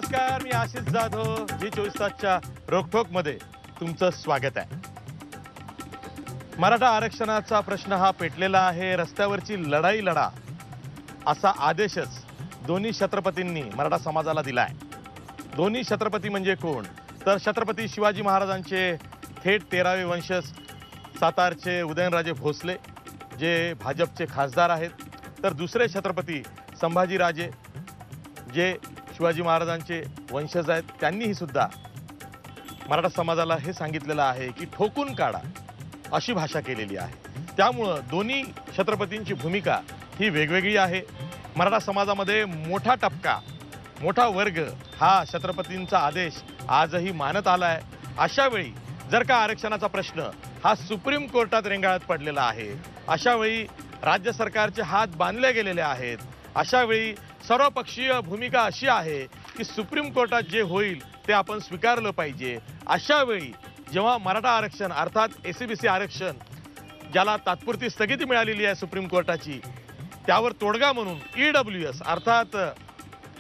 नमस्कार, मी आशिष जाधव. जी 24 तासच्या रोखोकमध्ये तुमचं स्वागत आहे. मराठा आरक्षणाचा प्रश्न हा पेटलेला आहे. रस्त्यावरची लढाई लढा असा आदेशच दोन्ही छत्रपतींनी मराठा समाजाला दिला आहे. दोन्ही छत्रपती म्हणजे कोण? तर छत्रपती शिवाजी महाराजांचे थेट 13वे वंशज सातारचे उदयनराजे भोसले, जे भाजपचे खासदार आहेत. तर दुसरे छत्रपती संभाजीराजे, जे शिवाजी महाराजांचे वंशज आहेत. त्यांनीही सुद्धा मराठा समाजाला हे सांगितलेलं आहे की ठोकून काढा अशी भाषा केलेली आहे. त्यामुळं दोन्ही छत्रपतींची भूमिका ही वेगवेगळी आहे. मराठा समाजामध्ये मोठा टप्पा, मोठा वर्ग हा छत्रपतींचा आदेश आजही मानत आला आहे. अशा वेळी जर का आरक्षणाचा प्रश्न हा सुप्रीम कोर्टात रेंगाळत पडलेला आहे, अशा वेळी राज्य सरकारचे हात बांधले गेलेले आहेत. अशा वेळी सर्वपक्षीय भूमिका अशी आहे की सुप्रीम कोर्टात जे होईल ते आपण स्वीकारलं पाहिजे. अशा वेळी जेव्हा मराठा आरक्षण अर्थात एससीबीसी आरक्षण, ज्याला तात्पुरती स्थगिती मिळालेली आहे सुप्रीम कोर्टाची, त्यावर तोडगा म्हणून EWS अर्थात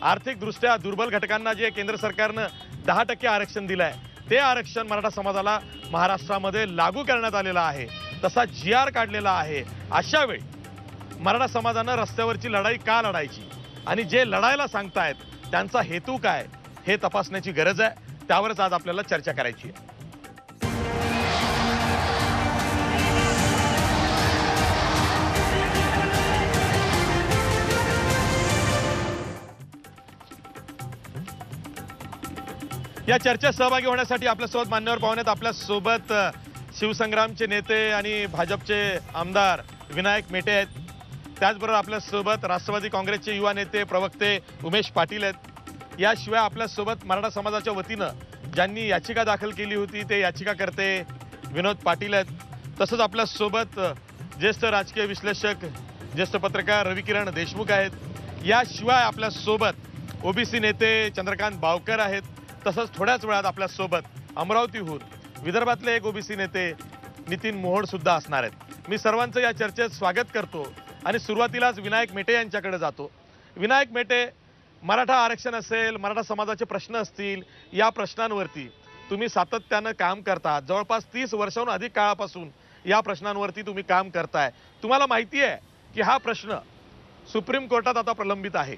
आर्थिकदृष्ट्या दुर्बल घटकांना जे केंद्र सरकारनं 10% आरक्षण दिलं आहे, ते आरक्षण मराठा समाजाला महाराष्ट्रामध्ये लागू करण्यात आलेलं आहे. तसा GR काढलेला आहे. अशा वेळी मराठा समाजानं रस्त्यावरची लढाई का लढायची आणि जे लढायला सांगतायत त्यांचा हेतू काय हे तपासण्याची गरज आहे. त्यावरच आज आपल्याला चर्चा करायची आहे. या चर्चेत सहभागी होण्यासाठी आपल्यासोबत मान्यवर पाहुणे आहेत. आपल्यासोबत शिवसंग्रामचे नेते आणि भाजपचे आमदार विनायक मेटे आहेत. त्याचबरोबर आपल्यासोबत राष्ट्रवादी काँग्रेसचे युवा नेते प्रवक्ते उमेश पाटील आहेत. याशिवाय आपल्यासोबत मराठा समाजाच्या वतीनं ज्यांनी याचिका दाखल केली होती ते याचिकाकर्ते विनोद पाटील आहेत. तसंच आपल्यासोबत ज्येष्ठ राजकीय विश्लेषक, ज्येष्ठ पत्रकार रविकिरण देशमुख आहेत. याशिवाय आपल्यासोबत ओबीसी नेते चंद्रकांत बावकर आहेत. तसंच थोड्याच वेळात आपल्यासोबत अमरावतीहून विदर्भातले एक ओबीसी नेते नितीन मोहोड सुद्धा असणार आहेत. मी सर्वांचं या चर्चेत स्वागत करतो आणि सुरुवातीलाच विनायक मेटे यांच्याकडे जातो. विनायक मेटे, मराठा आरक्षण असेल, मराठा समाजाचे प्रश्न असतील, या प्रश्नांवरती तुम्ही सातत्यानं काम करता. जवळपास 30 वर्षांहून अधिक काळापासून या प्रश्नांवरती तुम्ही काम करताय. तुम्हाला माहिती आहे की हा प्रश्न सुप्रीम कोर्टात आता प्रलंबित आहे.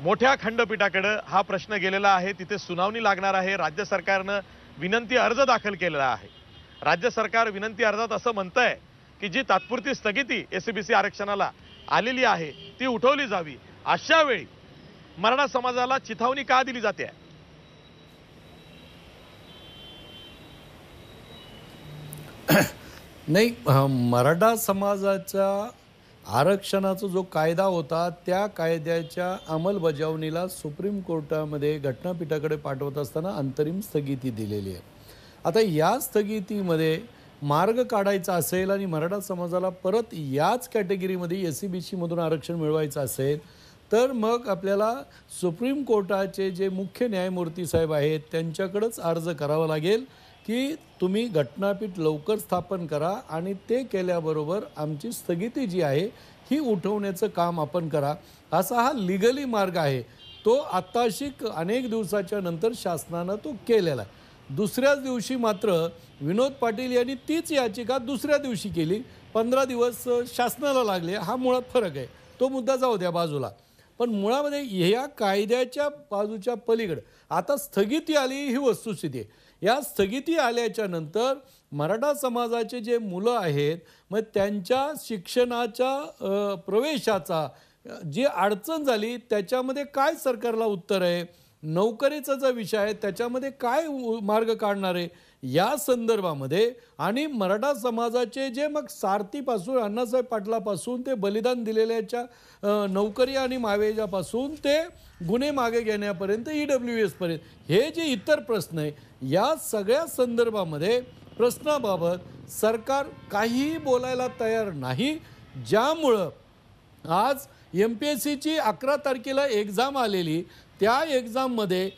मोठ्या खंडपीठाकडे हा प्रश्न गेलेला आहे. तिथे सुनावणी लागणार आहे. राज्य सरकारनं विनंती अर्ज दाखल केलेला आहे. राज्य सरकार विनंती अर्जात असं म्हणतंय की जी तात्पुरती स्थगिती एससीबीसी आरक्षणाला आलेली आहे ती उठवली जावी. अशा वेळी मराठा समाजाला चिथावणी का दिली जाते? नाही, मराठा समाजाच्या आरक्षणाचा जो कायदा होता त्या कायद्याच्या अंमलबजावणीला सुप्रीम कोर्टामध्ये घटनापीठाकडे पाठवत असताना अंतरिम स्थगिती दिलेली आहे. आता या स्थगितीमध्ये मार्ग काढायचा असेल आणि मराठा समाजाला परत याच कॅटेगरीमध्ये एससीबीसी मधून आरक्षण मिळवायचं असेल तर मग आपल्याला सुप्रीम कोर्टाचे जे मुख्य न्यायमूर्ती साहेब आहेत त्यांच्याकडेच अर्ज करावा लागेल की तुम्ही घटनापीठ लवकर स्थापन करा आणि ते केल्याबरोबर आमची स्थगिती जी आहे ही उठवण्याचं काम आपण करा. असा हा लिगली मार्ग आहे. तो आत्ताशी अनेक दिवसाच्या नंतर शासनानं तो केलेला आहे. दुसऱ्याच दिवशी मात्र विनोद पाटील यांनी तीच याचिका दुसऱ्या दिवशी केली. 15 दिवस शासनाला लागले. हा मुळात फरक आहे. तो मुद्दा जाऊ द्या बाजूला. पण मुळामध्ये ह्या कायद्याच्या बाजूच्या पलीकडे आता स्थगिती आली ही वस्तुस्थिती आहे. या स्थगिती आल्याच्या नंतर मराठा समाजाचे जे मुलं आहेत मग त्यांच्या शिक्षणाच्या प्रवेशाचा जी अडचण झाली त्याच्यामध्ये काय सरकारला उत्तर आहे? नोकरीचा जो विषय आहे त्याच्यामध्ये काय मार्ग काढणार आहे या संदर्भामध्ये आणि मराठा समाजाचे जे मग सारथीपासून अण्णासाहेब पाटलापासून ते बलिदान दिलेल्याच्या नोकरी आणि मावेजापासून ते गुन्हे मागे घेण्यापर्यंत EWS पर्यंत हे जे इतर प्रश्न आहे या सगळ्या संदर्भामध्ये प्रश्नाबाबत सरकार काहीही बोलायला तयार नाही. ज्यामुळं आज MPSCची 11 तारखेला एक्झाम आलेली त्या एक्झाममध्ये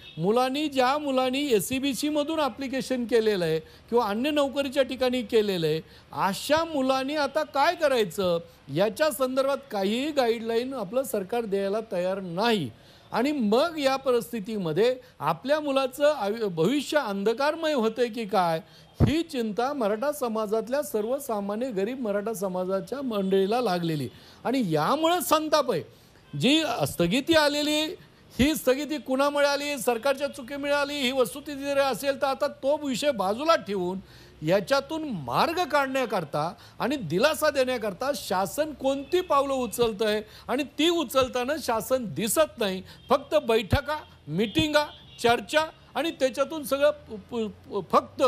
ज्या मुलांनी SCBC मधून ॲप्लिकेशन केलेलं आहे किंवा अन्य नोकरीच्या ठिकाणी केलेलं आहे अशा मुलांनी आता काय करायचं याच्या संदर्भात काहीही गाईडलाईन आपलं सरकार द्यायला तयार नाही. आणि मग या परिस्थितीमध्ये आपल्या मुलाचं भविष्य अंधकारमय होतंय की काय, ही चिंता मराठा समाजातल्या सर्वसामान्य गरीब मराठा समाजाच्या मंडळीला लागलेली. आणि यामुळे संताप आहे. जी स्थगिती आलेली, ही स्थगिती कुणामुळे आली, सरकारच्या चुकीमुळे आली, ही वस्तुस्थिती जर असेल तर आता तो विषय बाजूला ठेवून याच्यातून मार्ग काढण्याकरता आणि दिलासा देण्याकरता शासन कोणती पावलं उचलत आहे, आणि ती उचलताना शासन दिसत नाही. फक्त बैठका, मिटिंगा, चर्चा आणि त्याच्यातून सगळं फक्त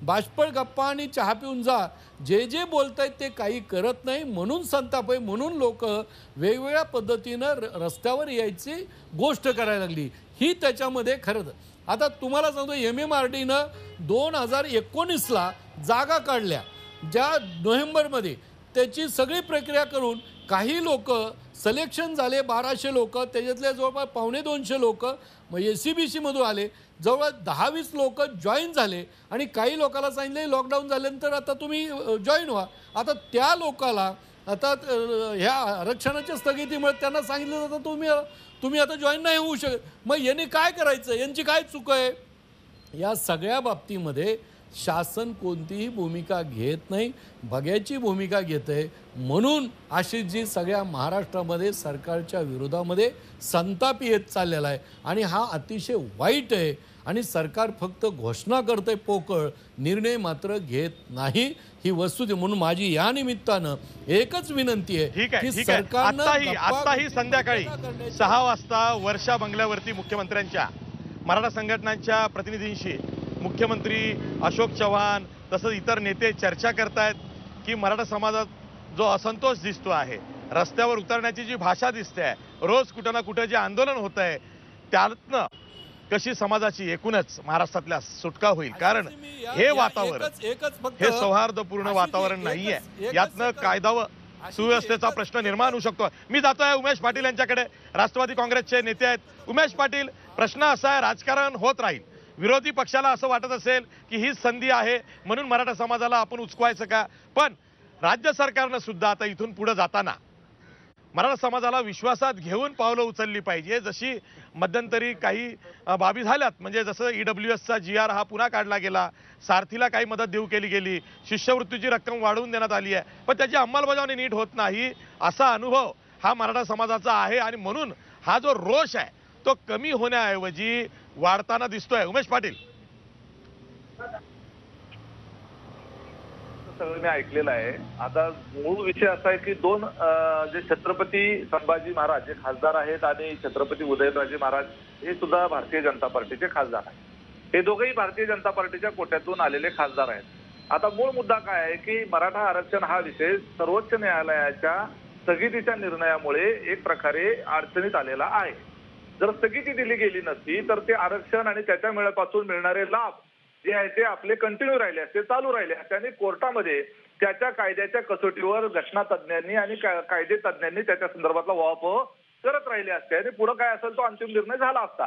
बाष्पळ गप्पा आणि चहा पिऊन जा, जे जे बोलतायत ते काही करत नाही. म्हणून संताप आहे. म्हणून लोक वेगवेगळ्या पद्धतीनं रस्त्यावर यायची गोष्ट करायला लागली. ही त्याच्यामध्ये खरंच आता तुम्हाला सांगतो, MMRDनं 2019ला जागा काढल्या, ज्या नोव्हेंबरमध्ये त्याची सगळी प्रक्रिया करून काही लोक सिलेक्शन झाले, 1200 लोक, त्याच्यातले जवळपास 250 लोक SCBC मधून आले, जवळ 10-20 लोक जॉईन झाले आणि काही लोकांना सांगितले लॉकडाऊन झाल्यानंतर आता तुम्ही जॉईन व्हा. आता त्या लोकाला आता ह्या आरक्षणाच्या स्थगितीमुळे त्यांना सांगितलं जातं तुम्ही आता जॉईन नाही होऊ शकत. मग यांनी काय करायचं, यांची काय चूक आहे? या सगळ्या बाबतीमध्ये शासन कोणतीही भूमिका घेत नाही, बघ्याची भूमिका घेत आहे. म्हणून अशी जी सगळ्या महाराष्ट्रामध्ये सरकारच्या विरोधामध्ये संताप येत चाललेला आहे आणि हा अतिशय वाईट आहे. आणि सरकार फक्त घोषणा करतंय पोकळ, निर्णय मात्र घेत नाही, ही वस्तुस्थिती. म्हणून माझी या निमित्तानं एकच विनंती आहे की सरकारनं आताही संध्याकाळी 6 वाजता वर्षा बंगल्यावरती मुख्यमंत्र्यांच्या मराठा संघटनांच्या प्रतिनिधींशी मुख्यमंत्री अशोक चव्हाण तसंच इतर नेते चर्चा करतायत की मराठा समाजात जो असंतोष दिसतो आहे, रस्त्यावर उतरण्याची जी भाषा दिसते आहे, रोज कुठं ना कुठं जे आंदोलन होत आहे, त्यातनं कशी समाजाची एकूणच महाराष्ट्रातल्या सुटका होईल. कारण हे वातावरण हे सौहार्दपूर्ण वातावरण नाहीये. यातनं कायदा व सुव्यवस्थेचा प्रश्न निर्माण होऊ शकतो. मी जातोय उमेश पाटील यांच्याकडे, राष्ट्रवादी काँग्रेसचे नेते आहेत. उमेश पाटील, प्रश्न असा आहे, राजकारण होत राहील, विरोधी पक्षाला असं वाटत असेल की हीच संधी आहे म्हणून मराठा समाजाला आपण उचकवायचं का, पण राज्य सरकारनं सुद्धा आता इथून पुढे जाताना मराठा समाजाला विश्वासात घेऊन पावलं उचलली पाहिजे. जशी मध्यंतरी काही बाबी झाल्यात, म्हणजे जसं EWSचा GR हा पुन्हा काढला गेला, सारथीला काही मदत देऊ केली गेली, शिष्यवृत्तीची रक्कम वाढवून देण्यात आली आहे, पण त्याची अंमलबजावणी नीट होत नाही, असा अनुभव हा मराठा समाजाचा आहे. आणि म्हणून हा जो रोष आहे तो कमी होण्याऐवजी वाढताना दिसतोय. उमेश पाटील, सगळं मी ऐकलेलं आहे. आता मूळ विषय असा आहे की दोन जे छत्रपती संभाजी महाराज जे खासदार आहेत आणि छत्रपती उदयनराजे महाराज हे सुद्धा भारतीय जनता पार्टीचे खासदार आहेत. हे दोघेही भारतीय जनता पार्टीच्या कोट्यातून आलेले खासदार आहेत. आता मूळ मुद्दा काय आहे की मराठा आरक्षण हा विषय सर्वोच्च न्यायालयाच्या स्थगितीच्या निर्णयामुळे एक प्रकारे अडचणीत आलेला आहे. जर स्थगिती दिली गेली नसती तर ते आरक्षण आणि त्याच्या मिळापासून मिळणारे लाभ जे आहे ते आपले कंटिन्यू राहिले असते, चालू राहिले असते. आणि कोर्टामध्ये त्याच्या कायद्याच्या कसोटीवर घटना तज्ज्ञांनी आणि कायदे तज्ज्ञांनी त्याच्या संदर्भातला वापर करत राहिले असते आणि पुढे काय असेल तो अंतिम निर्णय झाला असता.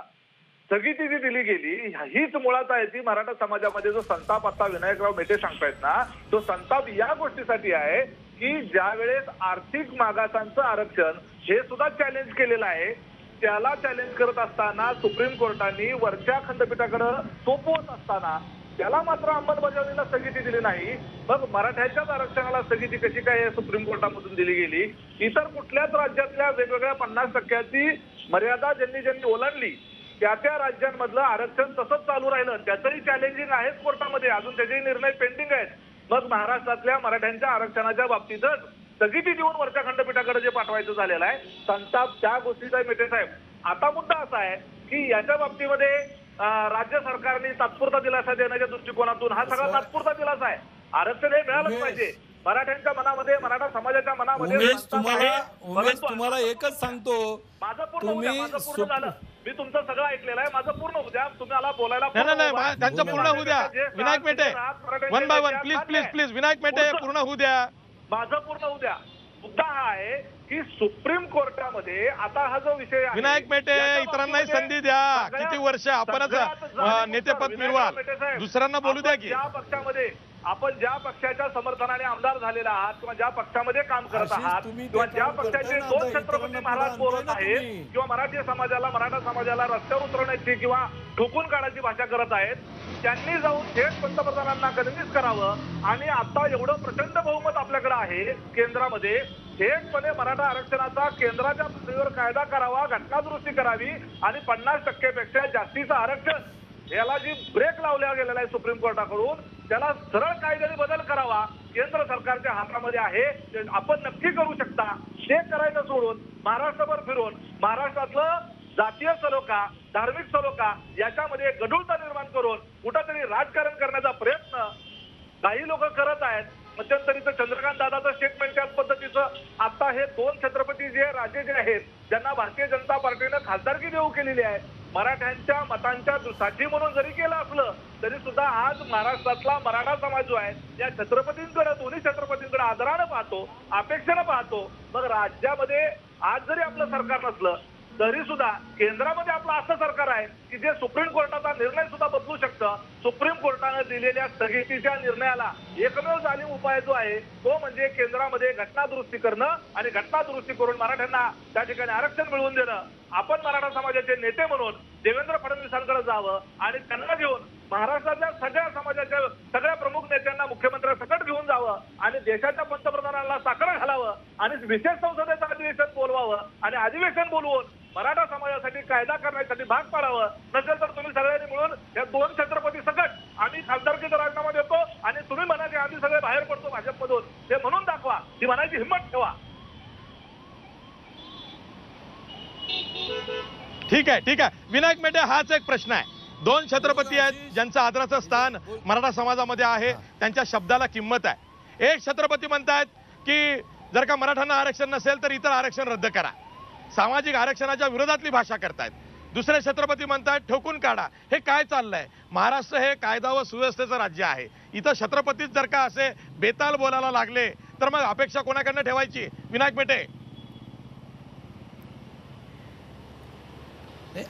स्थगिती जी दिली गेली हीच मुळात आहे ती मराठा समाजामध्ये जो संताप आता विनायकराव मेटे सांगतायत ना, तो संताप या गोष्टीसाठी आहे की ज्या वेळेस आर्थिक मागासांचं आरक्षण हे सुद्धा चॅलेंज केलेलं आहे, त्याला चॅलेंज करत असताना सुप्रीम कोर्टाने वरच्या खंडपीठाकडे सोपवत असताना त्याला मात्र अंमलबजावणीला स्थगिती दिली नाही. मग मराठ्याच्याच आरक्षणाला स्थगिती कशी काय सुप्रीम कोर्टामधून दिली गेली? इतर कुठल्याच राज्यातल्या वेगवेगळ्या 50% मर्यादा ज्यांनी ओलांडली त्या राज्यांमधलं आरक्षण तसंच चालू राहिलं, त्याचंही चॅलेंजिंग आहेच कोर्टामध्ये, अजून त्याचेही निर्णय पेंडिंग आहेत. मग महाराष्ट्रातल्या मराठ्यांच्या आरक्षणाच्या बाबतीतच स्थगिती देऊन वरच्या खंडपीठाकडे जे पाठवायचं झालेलं आहे, संताप त्या गोष्टीचा मेटे साहेब. आता मुद्दा असा आहे की याच्या बाबतीमध्ये राज्य सरकारने तात्पुरता दिलासा देण्याच्या दृष्टिकोनातून हा सगळा तात्पुरता दिलासा आहे. आरक्षण हे मिळालंच पाहिजे मराठ्यांच्या मनामध्ये, मराठा समाजाच्या मनामध्ये. उमेश तुम्हाला एकच सांगतो, माझं पूर्ण झालं, मी तुमचं सगळं ऐकलेलं आहे, माझं पूर्ण होऊ द्या, तुम्हाला बोलायला नाही त्यांचं पूर्ण होऊ द्या. Vinayak Mete, one by one, please please please, Vinayak Mete पूर्ण होऊ द्या, माझं पूर्ण होऊ द्या. मुद्दा हा आहे की सुप्रीम कोर्टामध्ये आता हा जो विषय आहे, विनायक मेटे, याच्या इतरांनाही बाबतीमध्ये संधी द्या. सगळ्यात- किती वर्ष आपणच सगळ्यात जाणीवपूर्वक नेतेपद विनायक मिळवाल, मेटे साहेब, दुसऱ्यांना बोलू द्या आपण की. ज्या पक्षामध्ये आपण ज्या पक्षाच्या समर्थनाने आमदार झालेला आहात किंवा ज्या पक्षामध्ये काम करत आशिष, आहात तुम्ही ते किंवा ज्या काम करताय पक्षाचे ना, दोन आता छत्रपती इतरांना महाराज पुढे बोलत आणताय ना आहेत तुम्ही. किंवा मराठा समाजाला रस्त्यावर उतरवण्याची किंवा ठोकून काढायची भाषा करत आहेत, त्यांनी जाऊन थेट पंतप्रधानांना कन्व्हिन्स करावं. आणि आता एवढं प्रचंड बहुमत आपल्याकडे आहे केंद्रामध्ये, थेटपणे मराठा आरक्षणाचा केंद्राच्या पातळीवर कायदा करावा, घटनादुरुस्ती करावी आणि 50% पेक्षा जास्तीचं आरक्षण याला जी ब्रेक लावला गेलेला आहे सुप्रीम कोर्टाकडून, त्याला सरळ कायद्याने बदल करावा केंद्र सरकारच्या हातामध्ये आहे. ते आपण नक्की करू शकता. ते करायचं सोडून महाराष्ट्रभर फिरून महाराष्ट्रातलं जातीय सलोखा, धार्मिक सलोखा याच्यामध्ये गढूळता निर्माण करून कुठंतरी राजकारण करण्याचा प्रयत्न काही लोक करत आहेत. मध्यंतरीचं चंद्रकांत दादाचं स्टेटमेंट त्याच पद्धतीचं. आता हे दोन छत्रपती जे राजे जे आहेत, ज्यांना भारतीय जनता पार्टीनं खासदारकी देऊ केलेली आहे, मराठ्यांच्या मतांच्या साठी म्हणून जरी केलं असलं तरी सुद्धा आज महाराष्ट्रातला मराठा समाज जो आहे या छत्रपतींकडे, दोन्ही छत्रपतींकडे आदरानं पाहतो, अपेक्षेनं पाहतो. मग राज्यामध्ये आज जरी आपलं सरकार नसलं तरी सुद्धा केंद्रामध्ये आपलं असं सरकार आहे की जे सुप्रीम कोर्टाचा निर्णय सुद्धा बदलू शकतं. सुप्रीम कोर्टाने दिलेल्या स्थगितीच्या निर्णयाला एकमेव जाणीव उपाय जो आहे तो म्हणजे केंद्रामध्ये घटनादुरुस्ती करणं आणि घटनादुरुस्ती करून मराठ्यांना त्या ठिकाणी आरक्षण मिळवून देणं. आपण मराठा समाजाचे नेते म्हणून देवेंद्र फडणवीसांकडे जावं आणि त्यांना घेऊन महाराष्ट्रातल्या सगळ्या समाजाच्या सगळ्या प्रमुख नेत्यांना मुख्यमंत्र्यांसकट घेऊन जावं आणि देशाच्या पंतप्रधानांना साकडं घालावं आणि विशेष संसदेचं अधिवेशन बोलवावं आणि अधिवेशन बोलवून मराठा समाजासाठी कायदा करण्यासाठी भाग पाडावं. नसेल तर तुम्ही सगळ्यांनी मिळून या दोन छत्रपती सकट आम्ही खासदारकीचा राजीनामा देतो आणि तुम्ही म्हणा की आम्ही सगळे बाहेर पडतो भाजपमधून, ते म्हणून दाखवा. ही म्हणायची हिंमत ठेवा. ठीक आहे. विनायक मेटे, हाच एक प्रश्न आहे. दोन छत्रपती आहेत ज्यांचं आदराचं स्थान मराठा समाजामध्ये आहे, त्यांच्या शब्दाला किंमत आहे. एक छत्रपती म्हणतायत की जर का मराठ्यांना आरक्षण नसेल तर इतर आरक्षण रद्द करा, सामाजिक आरक्षणाच्या विरोधातली भाषा करतायत. दुसरे छत्रपती म्हणतायत ठोकून काढा. हे काय चाललंय? महाराष्ट्र हे कायदा व सुव्यवस्थेचं राज्य आहे. इथं छत्रपतीच जर का असे बेताल बोलायला लागले तर मग अपेक्षा कोणाकडनं ठेवायची? विनायक मेटे,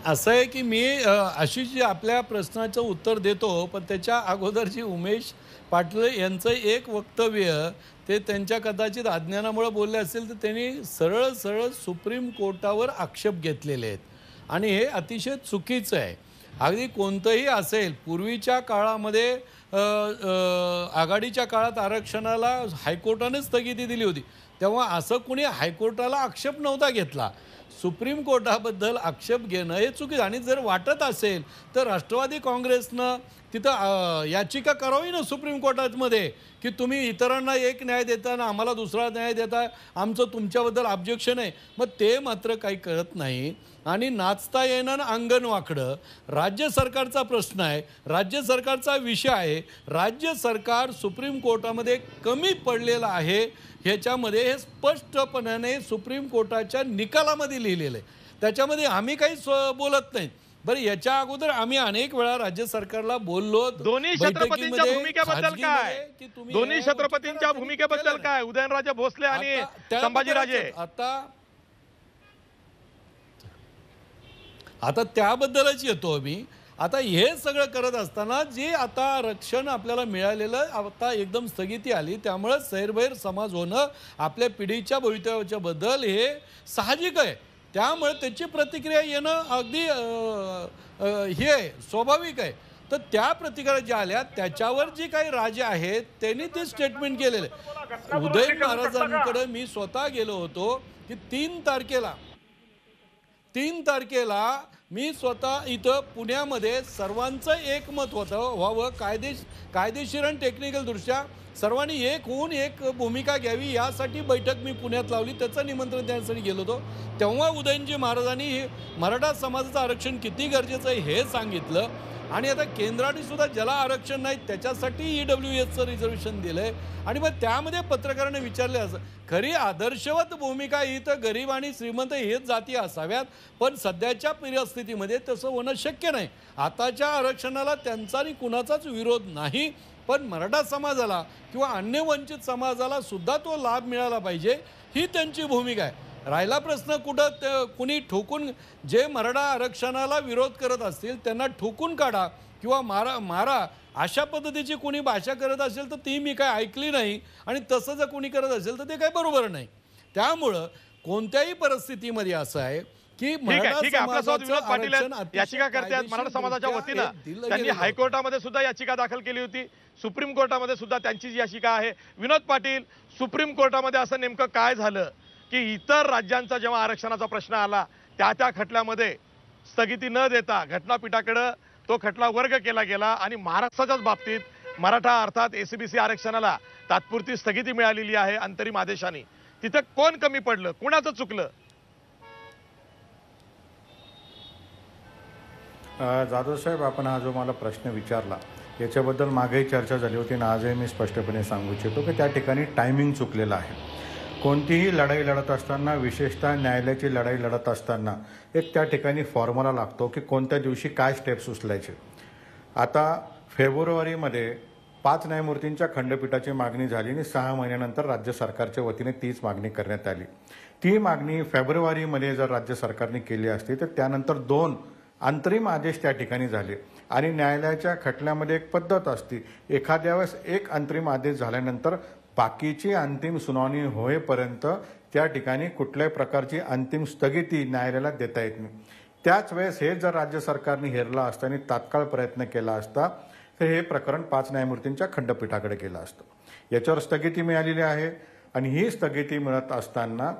असं आहे की मी अशी जी आपल्या प्रश्नाचं उत्तर देतो, पण त्याच्या अगोदर जी उमेश पाटील यांचं एक वक्तव्य ते त्यांच्या कदाचित अज्ञानामुळे बोलले असेल तर त्यांनी सरळ सुप्रीम कोर्टावर आक्षेप घेतलेले आहेत आणि हे अतिशय चुकीचं आहे. अगदी कोणतंही असेल, पूर्वीच्या काळामध्ये आघाडीच्या काळात आरक्षणाला हायकोर्टाने स्थगिती दिली होती, तेव्हा असं कुणी हायकोर्टाला आक्षेप नव्हता घेतला. सुप्रीम कोर्टाबद्दल आक्षेप घेणं हे चुकीचं. आणि जर वाटत असेल तर राष्ट्रवादी काँग्रेसनं तिथं याचिका करावी ना सुप्रीम कोर्टामध्ये की तुम्ही इतरांना एक न्याय देताना आम्हाला दुसरा न्याय देता, आमचं तुमच्याबद्दल ऑब्जेक्शन आहे. मग ते मात्र काही कळत नाही आणि नाचता येणं अंगण वाकडं. राज्य सरकारचा प्रश्न आहे, राज्य सरकारचा विषय आहे. राज्य सरकार सुप्रीम कोर्टामध्ये कमी पडलेलं आहे ह्याच्यामध्ये हे स्पष्टपणाने सुप्रीम कोर्टाच्या निकालामध्ये लिहिलेलं आहे. त्याच्यामध्ये आम्ही काही बोलत नाही. बरं, याच्या अगोदर आम्ही अनेक वेळा राज्य सरकारला बोललो. दोन्ही छत्रपतींच्या भूमिकेबद्दल काय? दोन्ही छत्रपतींच्या भूमिकेबद्दल काय? उदयनराजे भोसले आणि संभाजीराजे. आता त्याबद्दलच येतो मी. आता हे सगळं करत असताना जे आता आरक्षण आपल्याला मिळालेलं आता एकदम स्थगिती आली, त्यामुळे सैरभैर समाज होणं आपल्या पिढीच्या भवितव्याच्या बद्दल हे साहजिक आहे. त्यामुळे त्याची प्रतिक्रिया येणं अगदी हे स्वाभाविक आहे. तर त्या प्रतिक्रिया ज्या आल्या त्याच्यावर जी काही राजे आहेत त्यांनी ते स्टेटमेंट केलेले. उदयन महाराजांकडे मी स्वतः गेलो होतो की 3 तारखेला मी स्वतः इथं पुण्यामध्ये सर्वांचं एकमत व्हावं, कायदेशीर आणि टेक्निकल दृष्ट्या सर्वांनी एक होऊन एक भूमिका घ्यावी यासाठी बैठक मी पुण्यात लावली. त्याचं निमंत्रण देण्यासाठी गेलो होतो. तेव्हा उदयनजी महाराजांनी मराठा समाजाचं आरक्षण किती गरजेचं आहे हे सांगितलं. आणि आता केंद्राने सुद्धा ज्याला आरक्षण नाही त्याच्यासाठी EWSचं रिझर्वेशन दिलंय. आणि मग त्यामध्ये पत्रकारांनी विचारले असं खरी आदर्शवत भूमिका ही तर गरीब आणि श्रीमंत हेच जाती असाव्यात, पण सध्याच्या परिस्थितीमध्ये तसं होणं शक्य नाही. आताच्या आरक्षणाला त्यांचा आणि कुणाचाच विरोध नाही, पण मराठा समाजाला किंवा अन्य वंचित समाजाला सुद्धा तो लाभ मिळाला पाहिजे ही त्यांची भूमिका आहे. राहिला प्रश्न कुठं कुणी ठोकून, जे मराठा आरक्षणाला विरोध करत असतील त्यांना ठोकून काढा किंवा मारा मारा अशा पद्धतीची कोणी भाषा करत असेल तर ती मी काय ऐकली नाही, आणि तसं जर कोणी करत असेल तर ते काय बरोबर नाही. त्यामुळं कोणत्याही परिस्थितीमध्ये असं आहे की ठीक आहे आपल्यासोबत विनोद पाटील याचिका करते आहेत मराठा समाजाच्या वतीनं. त्यांनी हायकोर्टामध्ये सुद्धा याचिका दाखल केली होती, सुप्रीम कोर्टामध्ये सुद्धा त्यांची याचिका आहे. विनोद पाटील, सुप्रीम कोर्टामध्ये असं नेमकं काय झालं की इतर राज्यांचा जेव्हा आरक्षणाचा प्रश्न आला त्या खटल्यामध्ये स्थगिती न देता घटनापीठाकडे तो खटला वर्ग केला गेला आणि महाराष्ट्राच्याच बाबतीत मराठा अर्थात एसीबीसी आरक्षणाला तात्पुरती स्थगिती मिळालेली आहे अंतरिम आदेशाने. तिथं कोण कमी पडलं, कोणाचं चुकलं? जाधव साहेब, आपण हा जो मला प्रश्न विचारला याच्याबद्दल मागेही चर्चा झाली होती आणि आजही मी स्पष्टपणे सांगू इच्छितो की त्या ठिकाणी टायमिंग चुकलेलं आहे. कोणतीही लढाई लढत असताना, विशेषतः न्यायालयाची लढाई लढत असताना एक त्या ठिकाणी फॉर्म्युला लागतो की कोणत्या दिवशी काय स्टेप्स उचलायचे. आता फेब्रुवारीमध्ये 5 न्यायमूर्तींच्या खंडपीठाची मागणी झाली आणि 6 महिन्यानंतर राज्य सरकारच्या वतीने तीच मागणी करण्यात आली. ती मागणी फेब्रुवारीमध्ये जर राज्य सरकारने केली असती तर त्यानंतर 2 अंतरिम आदेश त्या ठिकाणी झाले. आणि न्यायालयाच्या खटल्यामध्ये एक पद्धत असते, एखाद्या वेळेस एक अंतरिम आदेश झाल्यानंतर बाकीची अंतिम सुनावणी होईपर्यंत त्या ठिकाणी कुठल्याही प्रकारची अंतिम स्थगिती न्यायालयाला देता येत नाही. त्याच वेळेस हे जर राज्य सरकारने हेरला असता आणि तात्काळ प्रयत्न केला असता तर हे प्रकरण 5 न्यायमूर्तींच्या खंडपीठाकडे गेलं असतं. याच्यावर स्थगिती मिळालेली आहे आणि ही स्थगिती मिळत असताना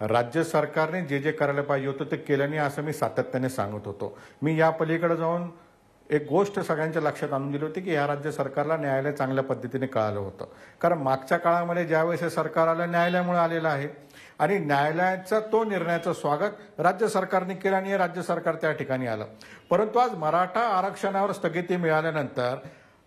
राज्य सरकारने जे जे करायला पाहिजे होतं ते केलं नाही असं मी सातत्याने सांगत होतो. मी या पलीकडे जाऊन एक गोष्ट सगळ्यांच्या लक्षात आणून दिली होती की या राज्य सरकारला न्यायालय चांगल्या पद्धतीने कळालं होतं. कारण मागच्या काळामध्ये ज्यावेळेस हे सरकार आलं न्यायालयामुळे आलेलं आहे आणि न्यायालयाचा तो निर्णयाचं स्वागत राज्य सरकारने केलं आणि हे राज्य सरकार त्या ठिकाणी आलं. परंतु आज मराठा आरक्षणावर स्थगिती मिळाल्यानंतर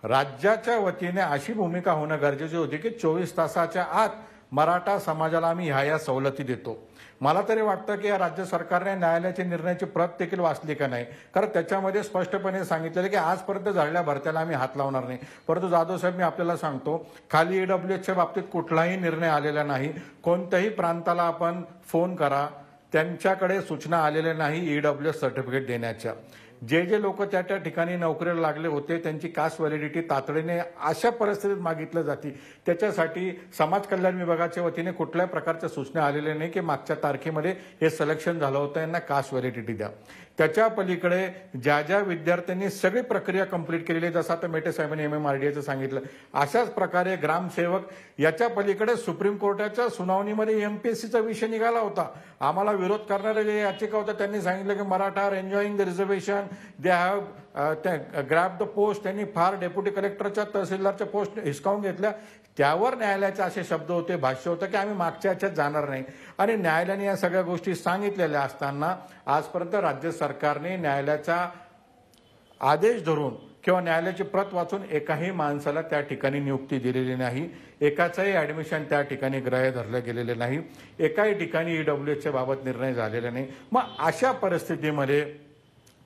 राज्याच्या वतीने अशी भूमिका होणं गरजेची होती की 24 तासाच्या आत मराठा समाजाला आम्ही ह्या सवलती देतो. मला तरी वाटतं की या राज्य सरकारने न्यायालयाच्या निर्णयाची प्रत देखील वाचली का नाही, कारण त्याच्यामध्ये स्पष्टपणे सांगितलेलं की आजपर्यंत झालेल्या भरत्याला आम्ही हात लावणार नाही. परंतु जाधव साहेब, मी आपल्याला सांगतो, खाली ईडब्ल्यूएसच्या बाबतीत कुठलाही निर्णय आलेला नाही. कोणत्याही प्रांताला आपण फोन करा, त्यांच्याकडे सूचना आलेल्या नाही ईडब्ल्यूएस सर्टिफिकेट देण्याच्या. जे जे लोक त्या त्या ठिकाणी नोकरीला लागले होते त्यांची कास्ट व्हॅलिडिटी तातडीने अशा परिस्थितीत मागितलं जाते. त्याच्यासाठी समाज कल्याण विभागाच्या वतीने कुठल्याही प्रकारच्या सूचना आलेल्या नाही की मागच्या तारखेमध्ये हे सिलेक्शन झालं होतं, यांना कास्ट व्हॅलिडिटी द्या. त्याच्या पलीकडे ज्या ज्या विद्यार्थ्यांनी सगळी प्रक्रिया कंप्लीट केलेली, जसं आता मेटे साहेबांनी MMRDAचं सांगितलं, अशाच प्रकारे ग्रामसेवक, याच्या पलीकडे सुप्रीम कोर्टाच्या सुनावणीमध्ये MPSCचा विषय निघाला होता. आम्हाला विरोध करणारे जे याचिका होत्या त्यांनी सांगितलं की Maratha are enjoying the reservation, they have grab the post. त्यांनी फार डेप्युटी कलेक्टरच्या, तहसीलदारच्या पोस्ट हिसकावून घेतल्या. त्यावर न्यायालयाचे असे शब्द होते, भाष्य होतं की आम्ही मागच्या याच्यात जाणार नाही. आणि न्यायालयाने या सगळ्या गोष्टी सांगितलेल्या असताना आजपर्यंत राज्य सरकारने न्यायालयाचा आदेश धरून किंवा न्यायालयाची प्रत वाचून एकाही माणसाला त्या ठिकाणी नियुक्ती दिलेली नाही. एकाचंही ऍडमिशन त्या ठिकाणी ग्राह्य धरलं गेलेलं नाही. एकाही ठिकाणी ईडब्ल्यूएसच्या बाबत निर्णय झालेला नाही. मग अशा परिस्थितीमध्ये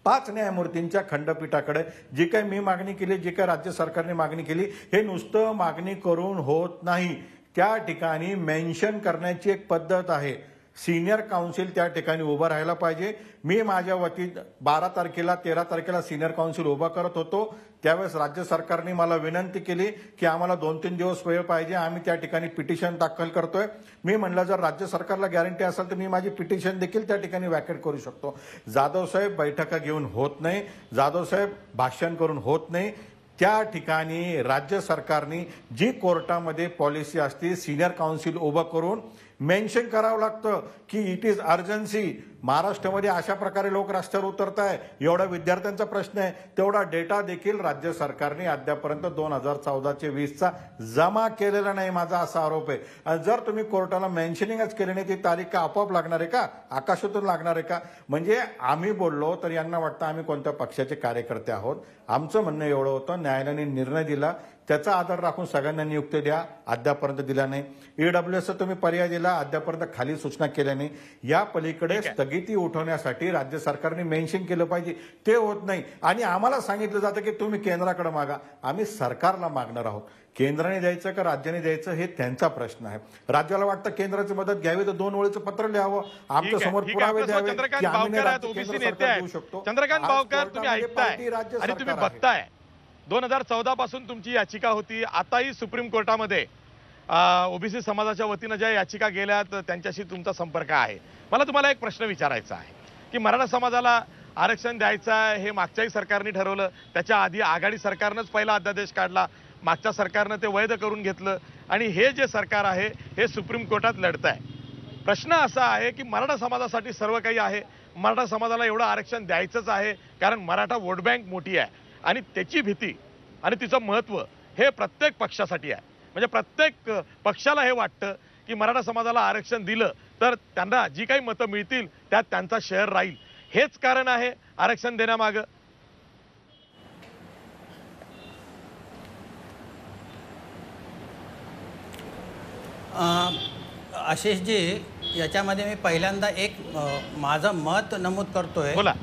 5 न्यायमूर्तींच्या खंडपीठाकडे जी काही मी मागणी केली, जी काही राज्य सरकारने मागणी केली, हे नुसतं मागणी करून होत नाही. त्या ठिकाणी मेन्शन करण्याची एक पद्धत आहे. सिनियर काउन्सिल त्या ठिकाणी उभं राहायला पाहिजे. मी माझ्या वतीत 12 तारखेला 13 तारखेला सिनियर काउन्सिल उभा करत होतो. त्यावेळेस राज्य सरकारने मला विनंती केली की आम्हाला 2-3 दिवस वेळ पाहिजे, आम्ही त्या ठिकाणी पिटिशन दाखल करतोय. मी म्हणलं जर राज्य सरकारला गॅरंटी असेल तर मी माझी पिटिशन देखील त्या ठिकाणी वॅकेट करू शकतो. जाधव साहेब, बैठका घेऊन होत नाही. जाधव साहेब, भाषण करून होत नाही. त्या ठिकाणी राज्य सरकारने जी कोर्टामध्ये पॉलिसी असते, सिनियर काउन्सिल उभं करून मेन्शन करावं लागतं की इट इज अर्जन्सी. महाराष्ट्रामध्ये अशा प्रकारे लोक रस्त्यावर उतरत आहे, एवढा विद्यार्थ्यांचा प्रश्न आहे, तेवढा डेटा देखील राज्य सरकारने अद्यापर्यंत 2014चे 20चा जमा केलेला नाही, माझा असा आरोप आहे. आणि जर तुम्ही कोर्टाला मेन्शनिंगच केले नाही, ती तारीख का आपोआप लागणार आहे का, आकाशातून लागणार आहे का? म्हणजे आम्ही बोललो तर यांना वाटतं आम्ही कोणत्या पक्षाचे कार्यकर्ते आहोत. आमचं म्हणणं एवढं होतं, न्यायालयाने निर्णय दिला, त्याचा आधार राखून सगळ्यांना नियुक्ती द्या, अद्यापर्यंत दिला नाही. ईडब्ल्यूएसचा तुम्ही पर्याय दिला, अद्यापर्यंत खाली सूचना केल्या नाही. या पलीकडे स्थगिती उठवण्यासाठी राज्य सरकारने मेन्शन केलं पाहिजे, ते होत नाही. आणि आम्हाला सांगितलं जातं की तुम्ही केंद्राकडे मागा. आम्ही सरकारला मागणार आहोत. केंद्राने द्यायचं का राज्याने द्यायचं हे त्यांचा प्रश्न आहे. राज्याला वाटतं केंद्राची मदत घ्यावी तर 2 ओळीचं पत्र लिहावं, आमच्या समोर पुरावे द्यावे की आम्ही नाही राज्य केंद्र सरकार देऊ शकतो. चंद्रकांत आज बावकर, तुम्ही कोर्टामध्ये ऐकताय पार्टी राज्य आणि तुम्ही सरकार आहे. बघताय 2014 पासून तुमची याचिका होती. आताही सुप्रीम कोर्टामध्ये ओबीसी समाजाच्या वतीनं ज्या याचिका गेल्यात त्यांच्याशी तुमचा संपर्क आहे. मला तुम्हाला एक प्रश्न विचारायचा आहे की मराठा समाजाला आरक्षण द्यायचं आहे हे मागच्याही सरकारने ठरवलं, त्याच्या आधी आघाडी सरकारनंच पहिला अध्यादेश काढला, मागच्या सरकारनं ते वैध करून घेतलं आणि हे जे सरकार आहे हे सुप्रीम कोर्टात लढत आहे. प्रश्न असा आहे की मराठा समाजासाठी सर्व काही आहे, मराठा समाजाला एवढं आरक्षण द्यायचंच आहे कारण मराठा वोट बँक मोठी आहे आणि त्याची भीती आणि तिचं महत्त्व हे प्रत्येक पक्षासाठी आहे. म्हणजे प्रत्येक पक्षाला हे वाटतं की मराठा समाजाला आरक्षण दिलं तर त्यांना जी काही मतं मिळतील त्यात त्यांचा शेअर राहील. हेच कारण आहे आरक्षण देण्यामागं. आशिषजी, याच्यामध्ये मी पहिल्यांदा एक माझं मत नमूद करतोय. बोला.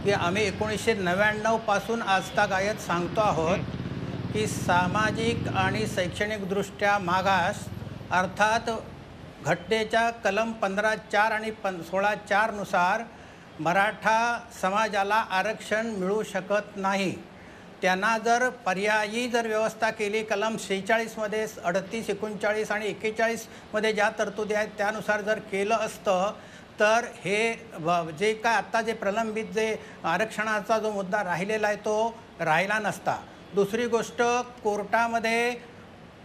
की आम्ही 1999 पासून आजतागायत सांगतो आहोत की सामाजिक आणि शैक्षणिकदृष्ट्या मागास अर्थात घटनेच्या कलम 15(4) आणि 16(4) नुसार मराठा समाजाला आरक्षण मिळू शकत नाही. त्यांना जर पर्यायी व्यवस्था केली, कलम 46 मध्ये 38, 39 आणि 41 मध्ये ज्या तरतुदी आहेत त्यानुसार जर केलं असतं तर हे जे काय आत्ता जे प्रलंबित जे आरक्षणाचा जो मुद्दा राहिलेला आहे तो राहिला नसता. दुसरी गोष्ट, कोर्टामध्ये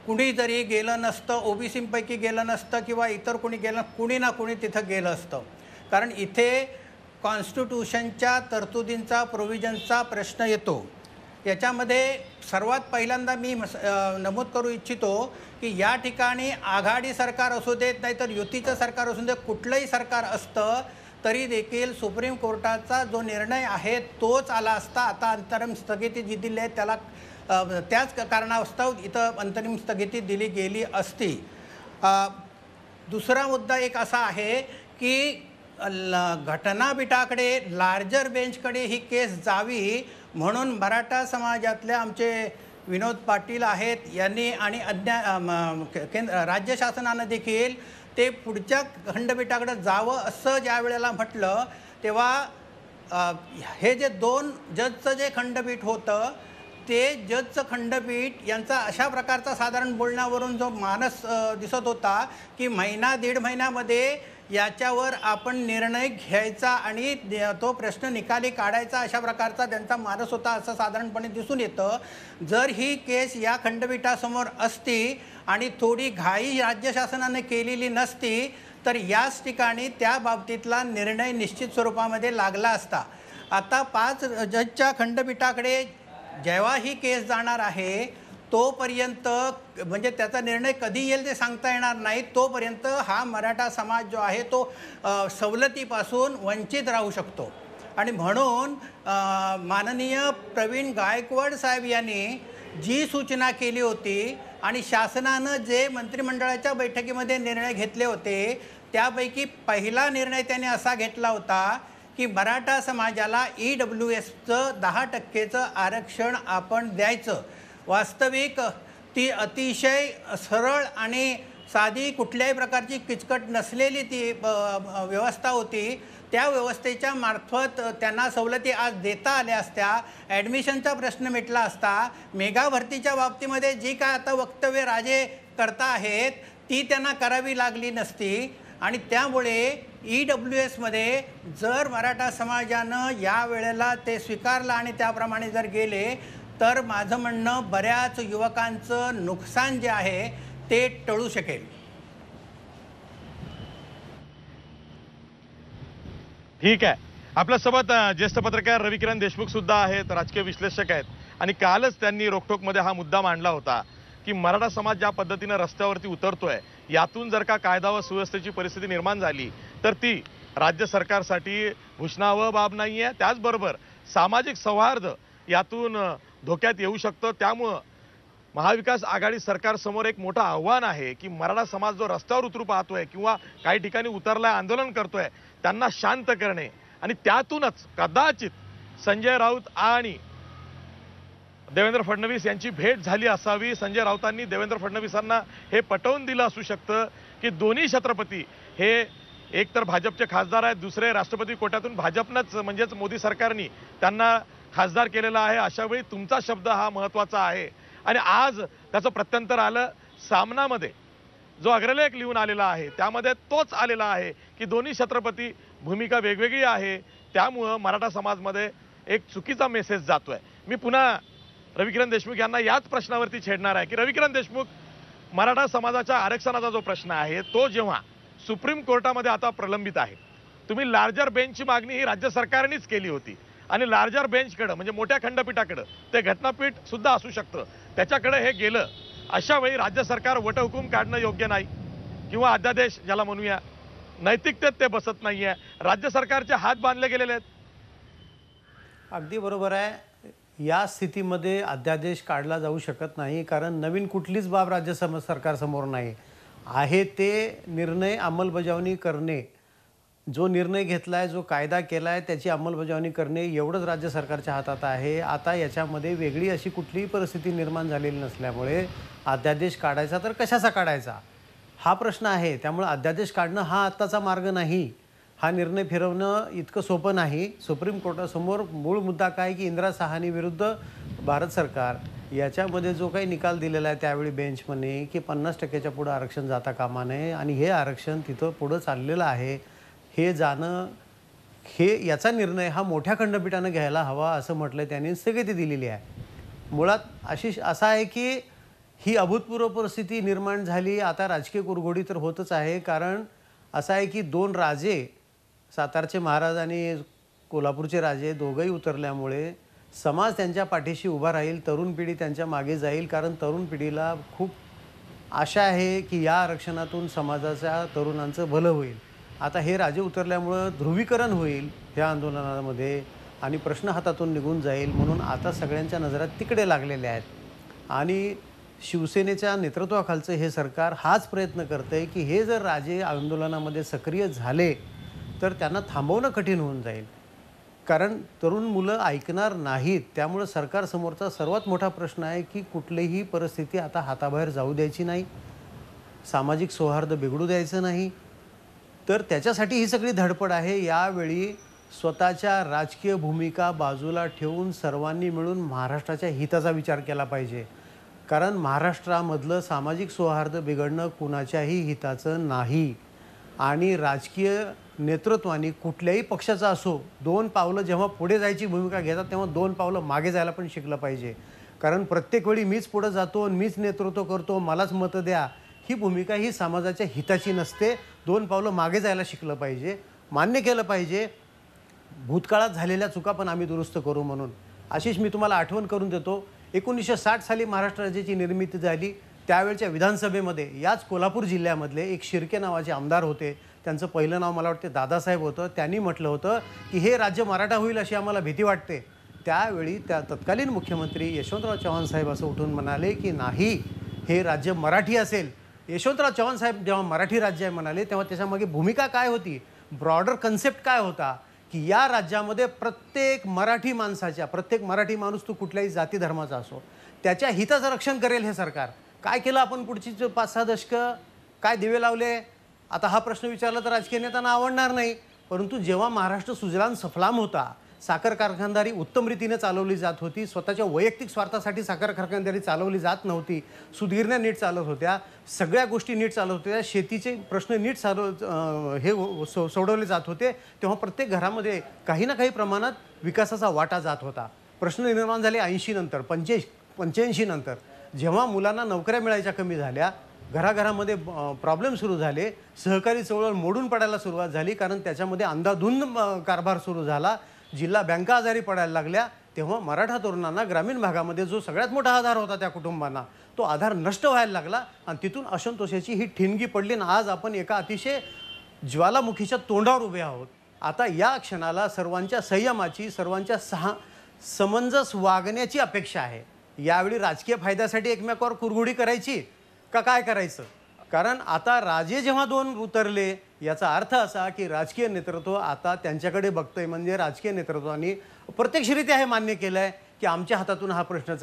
कुणी जरी गेलं नसतं, ओबीसीपैकी गेलं नसतं किंवा इतर कुणी गेलं, कुणी ना कुणी तिथं गेलं असतं. कारण इथे कॉन्स्टिट्यूशनच्या तरतुदींचा प्रोव्हिजनचा प्रश्न येतो. याच्यामध्ये सर्वात पहिल्यांदा मी नमूद करू इच्छितो की या ठिकाणी आघाडी सरकार असू देत नाहीतर युतीचं सरकार असू दे, कुठलंही सरकार असतं तरी देखील सुप्रीम कोर्टाचा जो निर्णय आहे तोच आला असता. आता अंतरिम स्थगिती जी दिली आहे त्याला त्याच कारणास्तव इथं अंतरिम स्थगिती दिली गेली असती. दुसरा मुद्दा एक असा आहे की घटनापीठाकडे लार्जर बेंचकडे ही केस जावी म्हणून मराठा समाजातले आमचे विनोद पाटील आहेत यांनी आणि राज्य शासनानं देखील ते पुढच्या खंडपीठाकडे जावं असं ज्या वेळेला म्हटलं तेव्हा हे जे 2 जजचं जे खंडपीठ होतं ते जजचं खंडपीठ यांचा अशा प्रकारचा साधारण बोलण्यावरून जो मानस दिसत होता की 1.5 महिन्यामध्ये याच्यावर आपण निर्णय घ्यायचा आणि तो प्रश्न निकाली काढायचा अशा प्रकारचा त्यांचा मानस होता असं साधारणपणे दिसून येतं. जर ही केस या खंडपीठासमोर असती आणि थोडी घाई राज्य शासनाने केलेली नसती तर याच ठिकाणी त्या बाबतीतला निर्णय निश्चित स्वरूपामध्ये लागला असता. आता 5 जजच्या खंडपीठाकडे जेव्हा ही केस जाणार आहे तोपर्यंत म्हणजे त्याचा निर्णय कधी येईल ते सांगता येणार नाही. तोपर्यंत हा मराठा समाज जो आहे तो सवलतीपासून वंचित राहू शकतो. आणि म्हणून माननीय प्रवीण गायकवाड साहेब यांनी जी सूचना केली होती आणि शासनानं जे मंत्रिमंडळाच्या बैठकीमध्ये निर्णय घेतले होते त्यापैकी पहिला निर्णय त्यांनी असा घेतला होता की मराठा समाजाला EWSचं 10% आरक्षण आपण द्यायचं. वास्तविक ती अतिशय सरळ आणि साधी कुठल्याही प्रकारची किचकट नसलेली ती व्यवस्था होती. त्या व्यवस्थेच्या मार्फत त्यांना सवलती आज देता आल्या असत्या. ॲडमिशनचा प्रश्न मिटला असता. मेगा भरतीच्या बाबतीमध्ये जी काय आता वक्तव्य राजे करता आहेत ती त्यांना करावी लागली नसती. आणि त्यामुळे EWSमध्ये जर मराठा समाजानं या वेळेला ते स्वीकारलं आणि त्याप्रमाणे जर गेले तर माझं म्हणणं बऱ्याच युवकांचं नुकसान जे आहे ते टळू शकेल. ठीक आहे. आपल्यासोबत ज्येष्ठ पत्रकार रविकिरण देशमुख सुद्धा आहेत, राजकीय विश्लेषक आहेत आणि कालच त्यांनी रोखठोकमध्ये हा मुद्दा मांडला होता की मराठा समाज ज्या पद्धतीनं रस्त्यावरती उतरतोय यातून जर का कायदा व सुव्यवस्थेची परिस्थिती निर्माण झाली तर ती राज्य सरकारसाठी भूषणावह बाब नाहीये. त्याचबरोबर सामाजिक सौहार्द यातून धोक्यात येऊ शकतं. त्यामुळं महाविकास आघाडी सरकारसमोर एक मोठं आव्हान आहे की मराठा समाज जो रस्त्यावर उतरू पाहतोय किंवा काही ठिकाणी उतरलाय, आंदोलन करतोय, त्यांना शांत करणे आणि त्यातूनच कदाचित संजय राऊत आणि देवेंद्र फडणवीस यांची भेट झाली असावी. संजय राऊतांनी देवेंद्र फडणवीसांना हे पटवून दिलं असू शकतं की दोन्ही छत्रपती हे एक तर भाजपचे खासदार आहेत, दुसरे राष्ट्रपती कोट्यातून भाजपनंच म्हणजेच मोदी सरकारने त्यांना खासदार केलेला आहे. अशा वेळी तुमचा शब्द हा महत्त्वाचा आहे आणि आज त्याचं प्रत्यंतर आलं. सामनामध्ये जो अग्रलेख लिहून आलेला आहे त्यामध्ये तोच आलेला आहे की दोन्ही छत्रपती भूमिका वेगवेगळी आहे. त्यामुळं मराठा समाजमध्ये एक चुकीचा मेसेज जातोय. मी पुन्हा रविकिरण देशमुख यांना याच प्रश्नावरती छेडणार आहे की रविकिरण देशमुख, मराठा समाजाच्या आरक्षणाचा जो प्रश्न आहे तो जेव्हा सुप्रीम कोर्टामध्ये आता प्रलंबित आहे, तुम्ही लार्जर बेंचची मागणी ही राज्य सरकारनेच केली होती आणि लार्जर बेंचकडे म्हणजे मोठ्या खंडपीठाकडे ते घटनापीठ सुद्धा असू शकतं, त्याच्याकडे हे गेलं. अशा वेळी राज्य सरकार वटहुकूम काढणं योग्य नाही किंवा अध्यादेश ज्याला म्हणूया, नैतिकतेत ते बसत नाहीये. राज्य सरकारचे हात बांधले गेलेले आहेत. अगदी बरोबर आहे. या स्थितीमध्ये अध्यादेश काढला जाऊ शकत नाही, कारण नवीन कुठलीच बाब राज्य सरकारसमोर नाही आहे. ते निर्णय अंमलबजावणी करणे, जो निर्णय घेतला आहे, जो कायदा केला आहे, त्याची अंमलबजावणी करणे एवढंच राज्य सरकारच्या हातात आहे. आता याच्यामध्ये वेगळी अशी कुठलीही परिस्थिती निर्माण झालेली नसल्यामुळे अध्यादेश काढायचा तर कशाचा काढायचा हा प्रश्न आहे. त्यामुळे अध्यादेश काढणं हा आत्ताचा मार्ग नाही. हा निर्णय फिरवणं इतकं सोपं नाही. सुप्रीम कोर्टासमोर मूळ मुद्दा काय की इंदिरा साहानी विरुद्ध भारत सरकार याच्यामध्ये जो काही निकाल दिलेला आहे त्यावेळी बेंच म्हणे की 50% पुढं आरक्षण जाता कामा नये आणि हे आरक्षण तिथं पुढं चाललेलं आहे. हे जाणं हे याचा निर्णय हा मोठ्या खंडपीठानं घ्यायला हवा असं म्हटलं त्यांनी, स्थगिती दिलेली आहे. मुळात असं आहे की ही अभूतपूर्व परिस्थिती निर्माण झाली. आता राजकीय कुरघोडी तर होतच आहे, कारण असं आहे की दोन राजे, सातारचे महाराज आणि कोल्हापूरचे राजे दोघंही उतरल्यामुळे समाज त्यांच्या पाठीशी उभा राहील, तरुण पिढी त्यांच्या मागे जाईल. कारण तरुण पिढीला खूप आशा आहे की या आरक्षणातून समाजाच्या तरुणांचं भलं होईल. आता हे राजे उतरल्यामुळं ध्रुवीकरण होईल ह्या आंदोलनामध्ये आणि प्रश्न हातातून निघून जाईल. म्हणून आता सगळ्यांच्या नजरात तिकडे लागलेल्या आहेत आणि शिवसेनेच्या नेतृत्वाखालचं हे सरकार हाच प्रयत्न करतंय की हे जर राजे आंदोलनामध्ये सक्रिय झाले तर त्यांना थांबवणं कठीण होऊन जाईल, कारण तरुण मुलं ऐकणार नाहीत. त्यामुळं सरकारसमोरचा सर्वात मोठा प्रश्न आहे की कुठलीही परिस्थिती आता हाताबाहेर जाऊ द्यायची नाही, सामाजिक सौहार्द बिघडू द्यायचं नाही. तर त्याच्यासाठी ही सगळी धडपड आहे. यावेळी स्वतःच्या राजकीय भूमिका बाजूला ठेवून सर्वांनी मिळून महाराष्ट्राच्या हिताचा विचार केला पाहिजे, कारण महाराष्ट्रामधलं सामाजिक सौहार्द बिघडणं कुणाच्याही हिताचं नाही. आणि राजकीय नेतृत्वाने कुठल्याही पक्षाचा असो, 2 पावलं जेव्हा पुढे जायची भूमिका घेतात तेव्हा 2 पावलं मागे जायला पण शिकलं पाहिजे. कारण प्रत्येक वेळी मीच पुढे जातो आणि मीच नेतृत्व करतो, मलाच मतं द्या, ही भूमिका ही समाजाच्या हिताची नसते. 2 पावलं मागे जायला शिकलं पाहिजे, मान्य केलं पाहिजे भूतकाळात झालेल्या चुका पण आम्ही दुरुस्त करू म्हणून. आशिष, मी तुम्हाला आठवण करून देतो, 1960 साली महाराष्ट्र राज्याची निर्मिती झाली. त्यावेळच्या विधानसभेमध्ये याच कोल्हापूर जिल्ह्यामधले एक शिर्के नावाचे आमदार होते. त्यांचं पहिलं नाव मला वाटते दादासाहेब होतं. त्यांनी म्हटलं होतं की हे राज्य मराठा होईल अशी आम्हाला भीती वाटते. त्यावेळी त्या तत्कालीन मुख्यमंत्री यशवंतराव चव्हाण साहेब असं उठून म्हणाले की नाही, हे राज्य मराठी असेल. यशवंतराव चव्हाण साहेब जेव्हा मराठी राज्य आहे म्हणाले तेव्हा त्याच्यामागे भूमिका काय होती, ब्रॉडर कन्सेप्ट काय होता की या राज्यामध्ये प्रत्येक मराठी माणसाच्या, प्रत्येक मराठी माणूस तो कुठल्याही जाती धर्माचा असो, त्याच्या हिताचं रक्षण करेल हे सरकार. काय केलं आपण पुढची 5-6 दशकं, काय दिवे लावले? आता हा प्रश्न विचारला तर राजकीय नेत्यांना आवडणार नाही, परंतु जेव्हा महाराष्ट्र सुजलाम सफलाम होता, साखर कारखानदारी उत्तम रीतीने चालवली जात होती, स्वतःच्या वैयक्तिक स्वार्थासाठी साखर कारखानदारी चालवली जात नव्हती, सुदगिरण्या नीट चालत होत्या, सगळ्या गोष्टी नीट चालत होत्या, शेतीचे प्रश्न नीट सोडवले जात होते, तेव्हा प्रत्येक घरामध्ये काही ना काही प्रमाणात विकासाचा वाटा जात होता. प्रश्न निर्माण झाले 80 नंतर, 85 नंतर, जेव्हा मुलांना नोकऱ्या मिळायच्या कमी झाल्या, घराघरामध्ये प्रॉब्लेम सुरू झाले, सहकारी चळवळ मोडून पडायला सुरुवात झाली, कारण त्याच्यामध्ये अंधाधुंद कारभार सुरू झाला, जिल्हा बँका आजारी पडायला लागल्या, तेव्हा मराठा तरुणांना ग्रामीण भागामध्ये जो सगळ्यात मोठा आधार होता त्या कुटुंबांना, तो आधार नष्ट व्हायला लागला आणि तिथून असंतोषाची ही ठिणगी पडली आणि आज आपण एका अतिशय ज्वालामुखीच्या तोंडावर उभे आहोत. आता या क्षणाला सर्वांच्या संयमाची, सर्वांच्या समंजस वागण्याची अपेक्षा आहे. यावेळी राजकीय फायद्यासाठी एकमेकावर कुरघोडी करायची का काय करायचं? कारण आता राजे जेव्हा दोन उतरले याचा अर्थ असा की राजकीय नेतृत्व आता त्यांच्याकडे बघतंय. म्हणजे राजकीय नेतृत्वाने प्रत्यक्षरित्या हे मान्य केलं आहे की आमच्या हातातून हा प्रश्न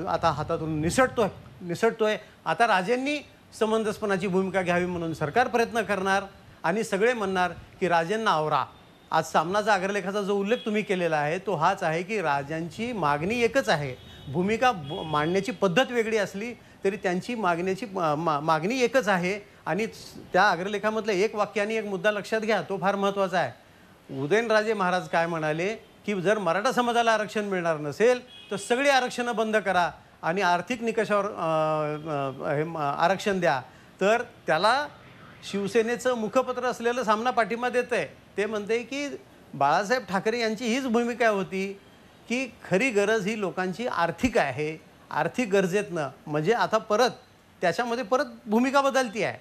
आता हातातून निसटतोय. आता राजेंनी समंजसपणाची भूमिका घ्यावी म्हणून सरकार प्रयत्न करणार आणि सगळे म्हणणार की राजेंना आवरा. आज सामनाचा अग्रलेखाचा जो उल्लेख तुम्ही केलेला आहे तो हाच आहे की राजांची मागणी एकच आहे. भूमिका मांडण्याची पद्धत वेगळी असली तरी त्यांची मागणी एकच आहे. आणि त्या अग्रलेखामधलं एक वाक्य आणि एक मुद्दा लक्षात घ्या, तो फार महत्त्वाचा आहे. उदयनराजे महाराज काय म्हणाले की जर मराठा समाजाला आरक्षण मिळणार नसेल तर सगळी आरक्षणं बंद करा आणि आर्थिक निकषावर आरक्षण द्या. तर त्याला शिवसेनेचं मुखपत्र असलेलं सामना पाठिंबा देत आहे. ते म्हणते की बाळासाहेब ठाकरे यांची हीच भूमिका होती की खरी गरज ही लोकांची आर्थिक आहे. आर्थिक गरजेतनं म्हणजे आता परत त्याच्यामध्ये भूमिका बदलती आहे.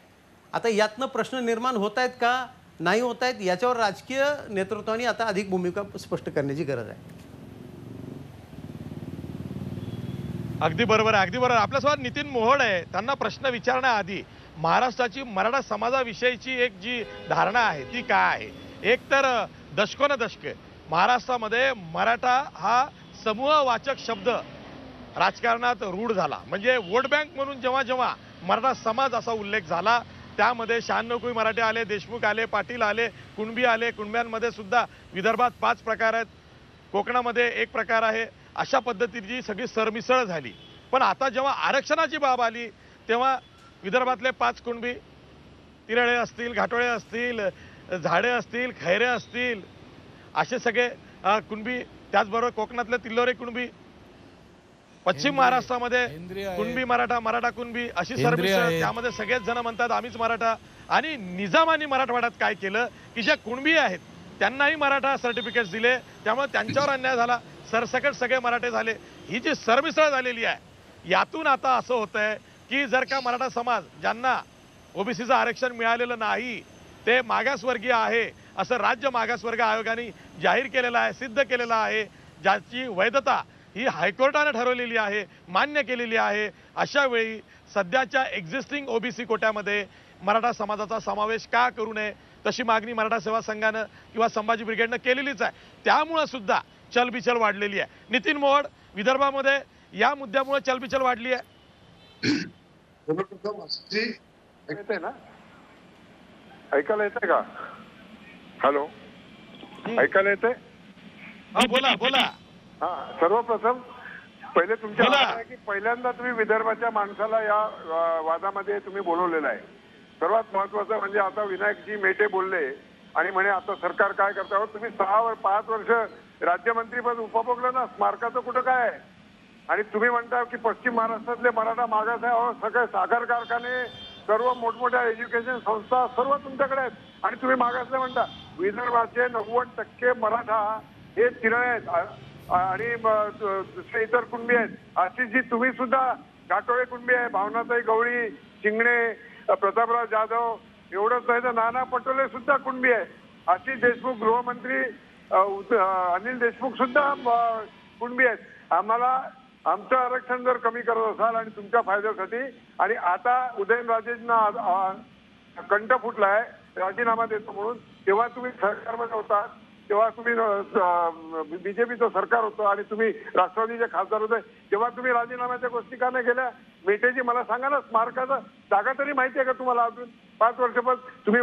आता यातनं प्रश्न निर्माण होत आहेत का नाही होत आहेत याच्यावर राजकीय नेतृत्वाने आता अधिक भूमिका स्पष्ट करण्याची गरज आहे. अगदी बरोबर आहे, अगदी बरोबर. आपल्यासोबत नितीन मोहोळ आहे. त्यांना प्रश्न विचारण्याआधी महाराष्ट्राची मराठा समाजाविषयीची एक जी धारणा आहे ती काय आहे? एक तर दशके महाराष्ट्रामध्ये मराठा हा समूहवाचक शब्द राजकारणात रूढ झाला. म्हणजे वोट बँक म्हणून जेव्हा जेव्हा मराठा समाज असा उल्लेख झाला त्यामध्ये 96 कोळी मराठे आले, देशमुख आले, पाटील आले, कुणबी आले. कुणब्यांमध्ये सुद्धा विदर्भात 5 प्रकार आहेत, कोकणामध्ये 1 प्रकार आहे. अशा पद्धतीची सगळी सरमिसळ झाली. पण आता जेव्हा आरक्षणाची बाब आली तेव्हा विदर्भातले 5 कुणबी, तिरळे असतील, घाटोळे असतील, झाडे असतील, खैरे असतील, असे सगळे कुणबी, त्याचबरोबर कोकणातले तिल्लोरे कुणबी, पश्चिम महाराष्ट्रामध्ये कुणबी मराठा, मराठा कुणबी अशी सरमिसळ. त्यामध्ये सगळेच जण म्हणतात आम्हीच मराठा. आणि निजामानी मराठवाड्यात काय केलं की ज्या कुणबी आहेत त्यांनाही मराठा सर्टिफिकेट्स दिले, त्यामुळे त्यांच्यावर अन्याय झाला. सरसकट सगळे मराठे झाले. ही जी सरमिसळ झालेली आहे यातून आता असं होत आहे की जर का मराठा समाज ज्यांना ओबीसीचं आरक्षण मिळालेलं नाही ते मागासवर्गीय आहे असं राज्य मागासवर्ग आयोगाने जाहीर केलेलं आहे, सिद्ध केलेलं आहे, ज्याची वैधता ही हायकोर्टाने ठरवलेली आहे, मान्य केलेली आहे. अशा वेळी सध्याच्या एक्झिस्टिंग ओबीसी कोट्यामध्ये मराठा समाजाचा समावेश का करू नये तशी मागणी मराठा सेवा संघानं किंवा संभाजी ब्रिगेडनं केलेलीच आहे. त्यामुळं सुद्धा चलबिचल वाढलेली आहे. नितीन मोहोळ, विदर्भामध्ये या मुद्द्यामुळे चलबिचल वाढली आहे. येते ना, ऐकायला येते का? हॅलो, ऐकायला येते? हा, बोला बोला. हा, सर्वप्रथम पहिले तुमच्या की पहिल्यांदा तुम्ही विदर्भाच्या माणसाला या वादामध्ये तुम्ही बोलवलेलं आहे. सर्वात महत्वाचं म्हणजे आता विनायकजी मेटे बोलले आणि म्हणे आता सरकार काय करता. तुम्ही 5 वर्ष राज्यमंत्रीपद उपभोगलं ना, स्मारकाचं कुठं काय आहे? आणि तुम्ही म्हणता की पश्चिम महाराष्ट्रातले मराठा मागास आहे. सगळे साखर कारखाने, सर्व मोठमोठ्या एज्युकेशन संस्था सर्व तुमच्याकडे आहेत आणि तुम्ही मागासले म्हणता. विदर्भाचे 90% मराठा हे तिरळे आहेत आणि दुसरे इतर कुणबी आहेत. अशी जी तुम्ही सुद्धा घाटोळे कुणबी आहे, भावनाताई गवळी, चिंगणे, प्रतापराव जाधव, एवढंच नाही तर नाना पटोले सुद्धा कुणबी आहे. अशी देशमुख गृहमंत्री अनिल देशमुख सुद्धा कुणबी आहेत. आम्हाला आमचं आरक्षण जर कमी करत असाल आणि तुमच्या फायद्यासाठी, आणि आता उदयनराजेंना कंठ फुटलाय राजीनामा देतो म्हणून, तेव्हा तुम्ही सरकारमध्ये होता, तेव्हा तुम्ही बीजेपीचं सरकार होतं आणि तुम्ही राष्ट्रवादीचे खासदार होते, तेव्हा तुम्ही राजीनाम्याच्या गोष्टी का नाही केल्या? मेटेजी मला सांगा ना, स्मारकाचं जागा तरी माहिती आहे का तुम्हाला? अजून 5 वर्षपद तुम्ही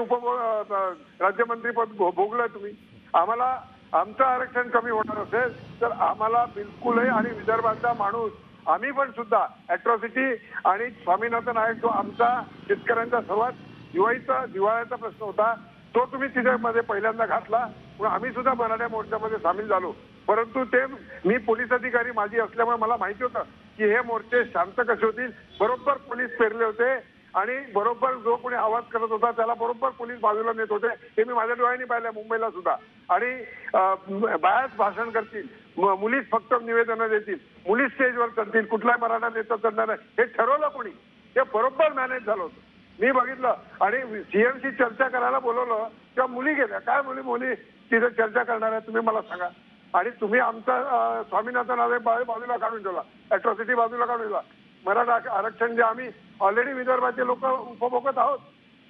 राज्यमंत्रीपद भोगलंय तुम्ही. आम्हाला आमचं आरक्षण कमी होणार असेल तर आम्हाला बिलकुलही, आणि विदर्भाचा माणूस आम्ही पण सुद्धा अॅट्रॉसिटी आणि स्वामीनाथन आयोग जो आमचा शेतकऱ्यांचा सर्वात दिवाळ्याचा प्रश्न होता तो तुम्ही तिच्यामध्ये पहिल्यांदा घातला. आम्ही सुद्धा मराठा मोर्चामध्ये सामील झालो. परंतु ते मी पोलीस अधिकारी माझी असल्यामुळे मला माहिती होतं की हे मोर्चे शांत कसे होतील. बरोबर पोलीस पेरले होते आणि बरोबर जो कोणी आवाज करत होता त्याला बरोबर पोलीस बाजूला नेत होते. हे मी माझ्या डोळ्यांनी पाहिलं मुंबईला सुद्धा. आणि बायाच भाषण करतील, मुलीच फक्त निवेदनं देतील, मुलीच स्टेजवर चढतील, कुठलाही मराठा नेता चढणार नाही, हे ठरवलं कोणी? ते बरोबर मॅनेज झालं होतं. मी बघितलं. आणि सीएमशी चर्चा करायला बोलवलं तेव्हा मुली गेल्या. काय मुली तिथे चर्चा करणार आहे तुम्ही मला सांगा. आणि तुम्ही आमचा स्वामीनाथन आयोग बाजूला काढून ठेवला, अॅट्रॉसिटी बाजूला काढून ठेवला. मराठा आरक्षण जे आम्ही ऑलरेडी विदर्भाचे लोक उपभोगत आहोत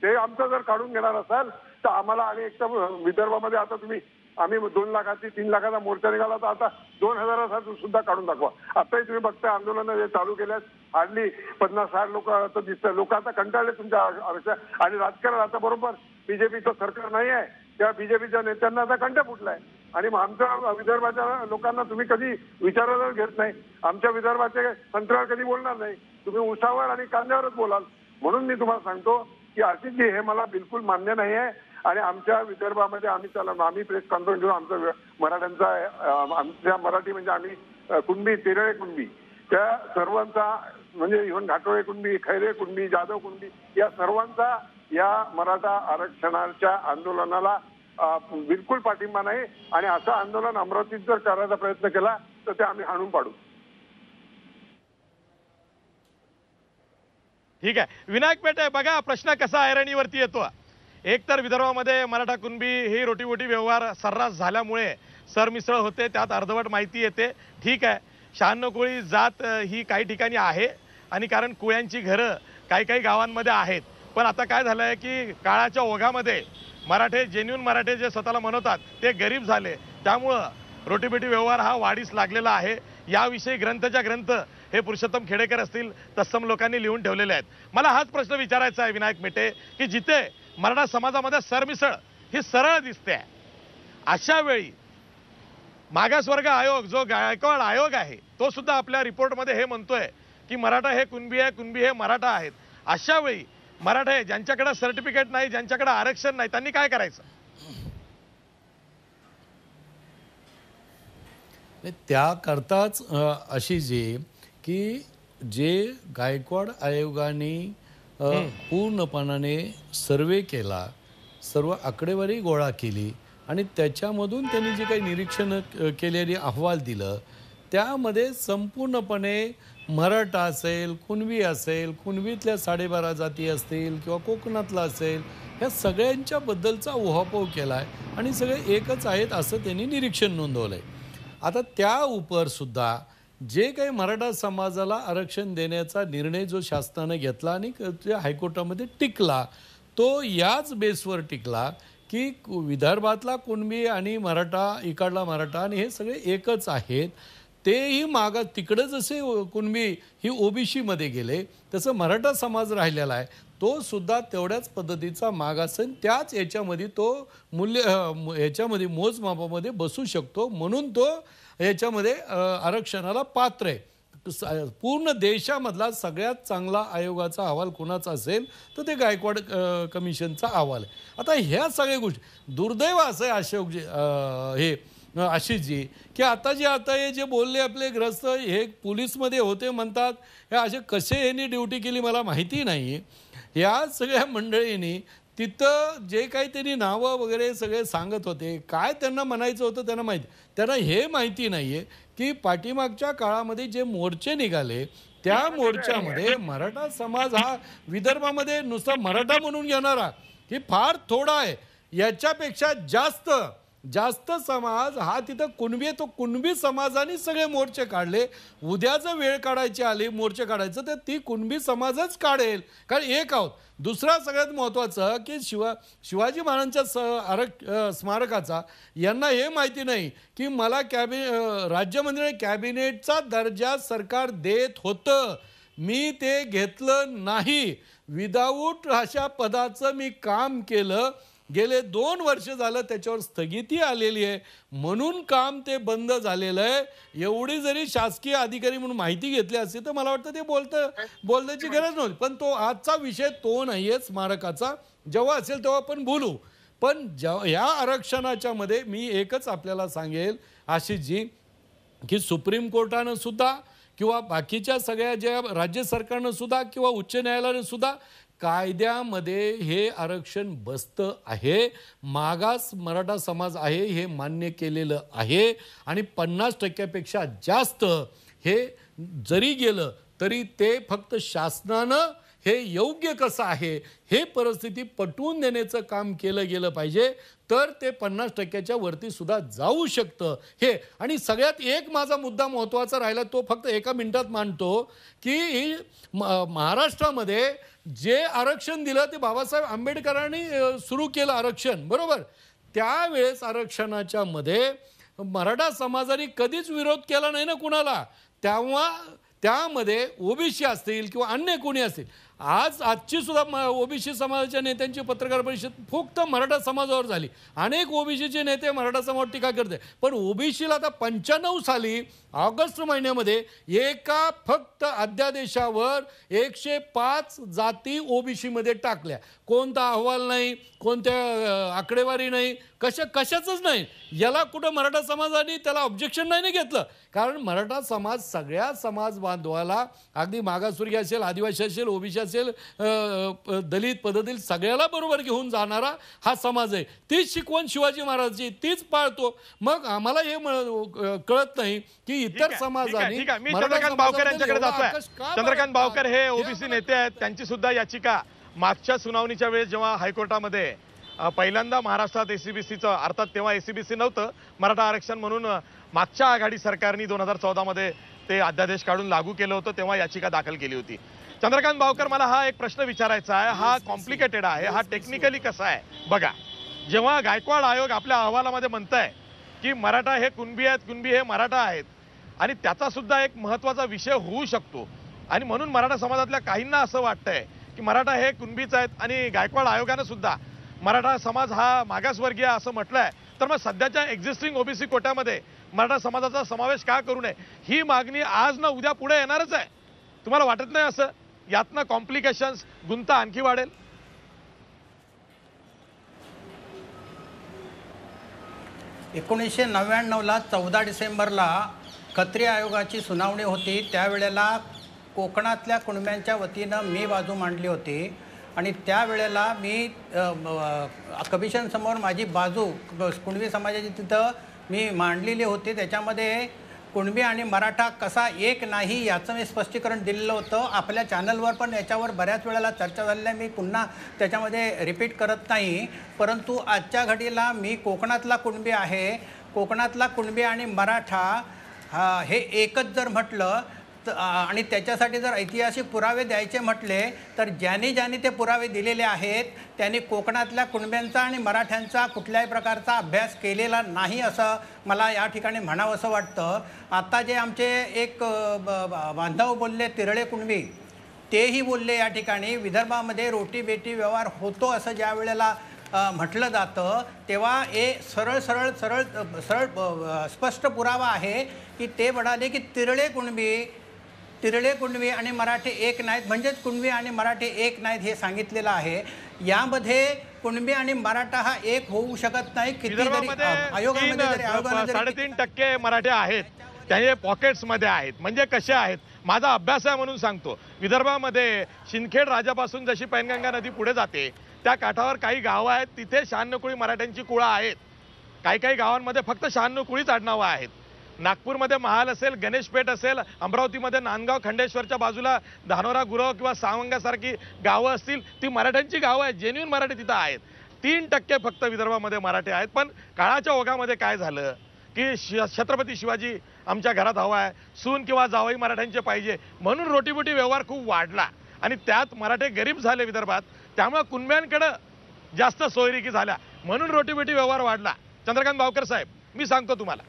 ते आमचं जर काढून घेणार असाल तर आम्हाला, आणि एक तर विदर्भामध्ये आता आम्ही 2 लाखाची 3 लाखाचा मोर्चा निघाला तर आता 2000 सुद्धा काढून दाखवा. आताही तुम्ही बघताय आंदोलन जे चालू केल्यास हार्डली 50-60 लोक आता दिसतात. लोक आता कंटाळले तुमच्या आरक्षण आणि राजकारण. आता बरोबर बीजेपीचं सरकार नाही आहे, त्या बीजेपीच्या नेत्यांना आता कंठ फुटलाय. आणि मग आमच्या विदर्भाच्या लोकांना तुम्ही कधी विचारायला घेत नाही. आमच्या विदर्भाचे संत्र्यावर कधी बोलणार नाही, तुम्ही उसावर आणि कांद्यावरच बोलाल. म्हणून मी तुम्हाला सांगतो की आशिषजी हे मला बिलकुल मान्य नाही आहे. आणि आमच्या विदर्भामध्ये आम्ही प्रेस कॉन्फरन्स घेऊन आमचा मराठ्यांचा, आमच्या मराठी म्हणजे आम्ही कुणबी, तेरळे कुणबी, त्या सर्वांचा म्हणजे इव्हन घाटोळे कुणबी, खैरे कुणबी, जाधव कुणबी या सर्वांचा या मराठा आरक्षणाच्या आंदोलनाला बिलकुल पाठिंबा नाही. आणि असं आंदोलन अमरावतीत जर करायचा प्रयत्न केला तर ते आम्ही हाणून पाडू. ठीक आहे विनायक पेटे, बघा प्रश्न कसा ऐरणीवरती येतो. एक तर विदर्भामध्ये मराठा कुणबी ही रोटीबोटी व्यवहार सर्रास झाल्यामुळे सरमिसळ होते, त्यात अर्धवट माहिती येते. ठीक आहे, 96 कोळी जात ही काही ठिकाणी आहे आणि कारण कोळ्यांची घरं काही काही गावांमध्ये आहेत. पण आता काय झालं आहे की काळाच्या ओघामध्ये मराठे, जेन्युन मराठे जे स्वतःला म्हणतात ते गरीब झाले, त्यामुळं रोटीबेटी व्यवहार हा वाढीस लागलेला आहे. याविषयी ग्रंथच्या ग्रंथ हे पुरुषोत्तम खेडेकर असतील तत्सम लोकांनी लिहून ठेवलेले आहेत. मला हाच प्रश्न विचारायचा आहे विनायक मेटे की जिथे मराठा समाजामध्ये सरमिसळ ही सरळ दिसते, अशा वेळी मागासवर्ग आयोग जो गायकवाड आयोग आहे तो सुद्धा आपल्या रिपोर्टमध्ये हे म्हणतोय की मराठा हे कुणबी आहे, कुणबी हे मराठा आहेत. अशा वेळी मराठे ज्यांच्याकडे सर्टिफिकेट नाही, ज्यांच्याकडे आरक्षण नाही, त्यांनी काय करायचं? त्याकरताच अशी की जे गायकवाड आयोगाने पूर्णपणाने सर्वे केला, सर्व आकडेवारी गोळा केली आणि त्याच्यामधून त्यांनी जे काही निरीक्षण केलेले अहवाल दिलं त्यामध्ये संपूर्णपणे मराठा असेल, कुणबी असेल, कुणबीतल्या 12.5 जाती असतील किंवा कोकणातला असेल, ह्या सगळ्यांच्या बद्दलचा उहापोह केला आहे आणि सगळे एकच आहेत असं त्यांनी निरीक्षण नोंदवलं आहे. आता त्या उपर सुद्धा जे काही मराठा समाजाला आरक्षण देण्याचा निर्णय जो शासनाने घेतला आणि हायकोर्टामध्ये टिकला तो याच बेसवर टिकला की विदर्भातला कुणबी आणि मराठा, इकडला मराठा आणि हे सगळे एकच आहेत. तेही मागा तिकडे जसे कुणबी ही ओबीसी मध्ये गेले तसं मराठा समाज राहिलेला आहे, तो सुद्धा तेवढ्याच पद्धतीचा मागासन त्याच याच्यामध्ये तो मूल्य याच्यामध्ये मोजमापामध्ये बसू शकतो, म्हणून तो याच्यामध्ये आरक्षणाला पात्र आहे. पूर्ण देशामधला सगळ्यात चांगला आयोगाचा अहवाल कोणाचा असेल तर ते गायकवाड कमिशनचा अहवाल आहे. आता ह्या सगळ्या गोष्टी दुर्दैव असं आहे अशोकजी, हे आशिषजी, की आता हे जे बोलले आपले ग्रस्त हे पोलीसमध्ये होते म्हणतात, हे असे कसे यांनी ड्युटी केली मला माहिती नाही. या सगळ्या मंडळींनी तिथं जे काही त्यांनी नावं वगैरे सगळे सांगत होते, काय त्यांना म्हणायचं होतं त्यांना माहिती, त्यांना हे माहिती नाही आहे की पाठीमागच्या काळामध्ये जे मोर्चे निघाले त्या मोर्चामध्ये मराठा समाज हा विदर्भामध्ये नुसता मराठा म्हणून घेणारा ही फार थोडा आहे. याच्यापेक्षा जास्त समाज हा तिथं कुणबी आहे, तो कुणबी समाजाने सगळे मोर्चे काढले. उद्या जर वेळ काढायची आली मोर्चे काढायचं तर ती कुणबी समाजच काढेल, कारण एक आहोत. दुसरा सगळ्यात महत्त्वाचं की शिवाजी महाराजांच्या स्मारकाचा यांना हे माहिती नाही की मला राज्यमंत्री कॅबिनेटचा दर्जा सरकार देत होतं, मी ते घेतलं नाही. विदाऊट अशा पदाचं मी काम केलं, गेले 2 वर्ष झालं त्याच्यावर स्थगिती आलेली आहे, म्हणून काम ते बंद झालेलं आहे. एवढी जरी शासकीय अधिकारी म्हणून माहिती घेतली असती तर मला वाटतं ते बोलण्याची गरज नव्हती. पण तो आजचा विषय तो नाही आहे स्मारकाचा, जेव्हा असेल तेव्हा आपण बोलू. पण या आरक्षणाच्या मध्ये मी एकच आपल्याला सांगेल आशिषजी की सुप्रीम कोर्टानं सुद्धा किंवा बाकीच्या सगळ्या ज्या राज्य सरकारनं सुद्धा किंवा उच्च न्यायालयानं सुद्धा कायद्यामध्ये हे आरक्षण बसतं आहे. मागास मराठा समाज आहे हे मान्य केलेलं आहे आणि 50% जास्त हे जरी गेलं तरी ते फक्त शासनानं हे योग्य कसं आहे हे परिस्थिती पटवून देण्याचं काम केलं गेलं पाहिजे, तर ते 50% वरती सुद्धा जाऊ शकतं. हे आणि सगळ्यात एक माझा मुद्दा महत्त्वाचा राहिला, तो फक्त एका मिनिटात मांडतो की महाराष्ट्रामध्ये जे आरक्षण दिलं ते बाबासाहेब आंबेडकरांनी सुरू केलं आरक्षण, बरोबर. त्यावेळेस आरक्षणाच्या मध्ये मराठा समाजाने कधीच विरोध केला नाही ना कुणाला. तेव्हा त्यामध्ये ओबीसी असतील किंवा अन्य कोणी असतील, आजची सुद्धा ओबीसी समाजाच्या नेत्यांची पत्रकार परिषद फक्त मराठा समाजावर झाली. अनेक ओबीसीचे नेते मराठा समाजावर टीका करते, पण ओबीसीला आता 95 साली ऑगस्ट महिन्यामध्ये एका फक्त अध्यादेशावर 105 जाती ओबीसी मध्ये टाकल्या. कोणता अहवाल नाही, कोणत्या आकडेवारी नाही, कशाचंच नाही. याला कुठं मराठा समाजाने त्याला ऑब्जेक्शन नाही घेतलं, कारण मराठा समाज सगळ्या समाज बांधवाला, अगदी मागासवर्गीय असेल, आदिवासी असेल, ओबीसी असेल, दलित पददलित सगळ्याला बरोबर घेऊन जाणारा हा समाज आहे. तीच शिकवण शिवाजी महाराजांची, तीच पाळतो. मग आम्हाला हे कळत नाही की इतर समाजाने. मी चंद्रकांत बावकर यांच्याकडे जातोय. चंद्रकांत बावकर हे ओबीसी नेते आहेत, त्यांची सुद्धा याचिका मागच्या सुनावणीच्या वेळेस जेव्हा हायकोर्टामध्ये पहिल्यांदा महाराष्ट्रात एसीबीसीचं, अर्थात तेव्हा एसीबीसी नव्हतं, मराठा आरक्षण म्हणून मागच्या आघाडी सरकारने 2014 मध्ये ते अध्यादेश काढून लागू केलं होतं, तेव्हा याचिका दाखल केली होती. चंद्रकांत बावकर, मला हा एक प्रश्न विचारायचा आहे. हा कॉम्प्लिकेटेड आहे, हा टेक्निकली कसा आहे बघा. जेव्हा गायकवाड आयोग आपल्या अहवालामध्ये म्हणताय की मराठा हे कुणबी आहेत, कुणबी हे मराठा आहेत, आणि त्याचा सुद्धा एक महत्त्वाचा विषय होऊ शकतो, आणि म्हणून मराठा समाजातल्या काहींना असं वाटतंय की मराठा हे कुणबीच आहेत, आणि गायकवाड आयोगानं सुद्धा मराठा समाज हा मागासवर्गीय असं म्हटलंय, तर मग सध्याच्या एक्झिस्टिंग ओबीसी कोट्यामध्ये मराठा समाजाचा समावेश का करू नये, ही मागणी आज ना उद्या पुढे येणारच आहे. तुम्हाला वाटत नाही असं? यातनं कॉम्प्लिकेशन्स, गुंता आणखी वाढेल. 1999ला 14 डिसेंबरला खत्री आयोगाची सुनावणी होती. त्यावेळेला कोकणातल्या कुणब्यांच्या वतीनं मी बाजू मांडली होती, आणि त्यावेळेला मी कमिशनसमोर माझी बाजू कुणबी समाजाची तिथं मी मांडलेली होती. त्याच्यामध्ये कुणबी आणि मराठा कसा एक नाही याचं मी स्पष्टीकरण दिलेलं होतं. आपल्या चॅनलवर पण याच्यावर बऱ्याच वेळेला चर्चा झालेली आहे, मी पुन्हा त्याच्यामध्ये रिपीट करत नाही. परंतु आजच्या घडीला मी कोकणातला कुणबी आहे. कोकणातला कुणबी आणि मराठा हे एकच जर म्हटलं आणि त्याच्यासाठी जर ऐतिहासिक पुरावे द्यायचे म्हटले, तर ज्यांनी ते पुरावे दिलेले आहेत त्यांनी कोकणातल्या कुणब्यांचा आणि मराठ्यांचा कुठल्याही प्रकारचा अभ्यास केलेला नाही असं मला या ठिकाणी म्हणावं असं वाटतं. आता जे आमचे एक बांधव बोलले तिरळे कुणबी, तेही बोलले या ठिकाणी विदर्भामध्ये रोटी बेटी व्यवहार होतो असं ज्या वेळेला म्हटलं जातं, तेव्हा सरळ स्पष्ट पुरावा आहे की ते म्हणाले की तिरळे कुणबी आणि मराठे एक नाहीत, म्हणजेच कुणबी आणि मराठे एक नाहीत हे सांगितलेलं आहे. यामध्ये कुणबी आणि मराठा हा एक होऊ शकत नाही. विदर्भामध्ये 3.5% मराठे आहेत, ते पॉकेट्समध्ये आहेत. म्हणजे कसे आहेत, माझा अभ्यास आहे म्हणून सांगतो. विदर्भामध्ये शिंदखेड राजापासून जशी पैनगंगा नदी पुढे जाते, त्या काठावर काही गावं आहेत, तिथे 96 कुळी मराठ्यांची कुळं आहेत. काही गावांमध्ये फक्त 96 कुळीच आडनावं आहेत. नागपूरमध्ये महाल असेल, गणेशपेठ असेल, अमरावतीमध्ये नांदगाव, खंडेश्वरच्या बाजूला धानोरा, गुरव किंवा सावंगासारखी गावं असतील, ती मराठ्यांची गावं आहेत, जेन्युइन मराठी तिथं आहेत. 3% फक्त विदर्भामध्ये मराठी आहेत. पण काळाच्या ओघामध्ये काय झालं की छत्रपती शिवाजी आमच्या घरात हवा आहे, सून किंवा जावई मराठ्यांचे पाहिजे, म्हणून रोटीबोटी व्यवहार खूप वाढला, आणि त्यात मराठे गरीब झाले विदर्भात, त्यामुळे कुणब्यांकडं जास्त सोयरिकी झाल्या, म्हणून रोटीबोटी व्यवहार वाढला. चंद्रकांत बावकर साहेब, मी सांगतो तुम्हाला.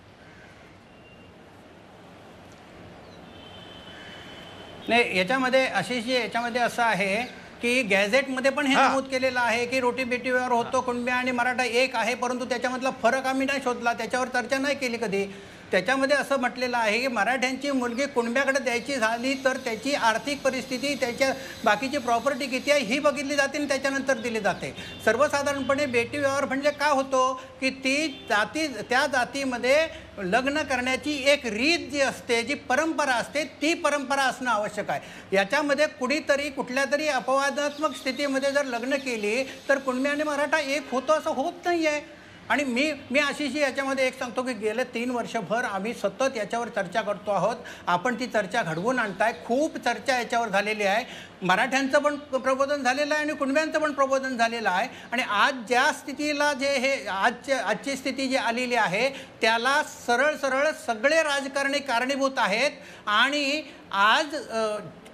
नाही, याच्यामध्ये असं आहे की गॅझेटमध्ये पण हे नमूद केलेलं आहे की रोटी बेटी व्यवहार होतो, कुणबी आणि मराठा एक आहे, परंतु त्याच्यामधला फरक आम्ही नाही शोधला, त्याच्यावर चर्चा नाही केली कधी. त्याच्यामध्ये असं म्हटलेलं आहे की मराठ्यांची मुलगी कुणब्याकडे द्यायची झाली तर त्याची आर्थिक परिस्थिती, त्याच्या बाकीची प्रॉपर्टी किती आहे ही बघितली जाते आणि त्याच्यानंतर दिली जाते. सर्वसाधारणपणे बेटी व्यवहार म्हणजे काय होतो की त्या जातीमध्ये लग्न करण्याची एक रीत जी असते, जी परंपरा असते, ती परंपरा असणं आवश्यक आहे. याच्यामध्ये कुणीतरी कुठल्या तरी अपवादात्मक स्थितीमध्ये जर लग्न केली तर कुणबी आणि मराठा एक होतो असं होत नाही आहे. आणि मी आशिषजी याच्यामध्ये एक सांगतो की गेले 3 वर्षभर आम्ही सतत याच्यावर चर्चा करतो आहोत. आपण ती चर्चा घडवून आणताय. खूप चर्चा याच्यावर झालेली आहे. मराठ्यांचं पण प्रबोधन झालेलं आहे आणि कुणब्यांचं पण प्रबोधन झालेलं आहे. आणि आज ज्या स्थितीला जे हे आजची स्थिती जी आलेली आहे त्याला सरळ सरळ सगळे राजकारणी कारणीभूत आहेत. आणि आज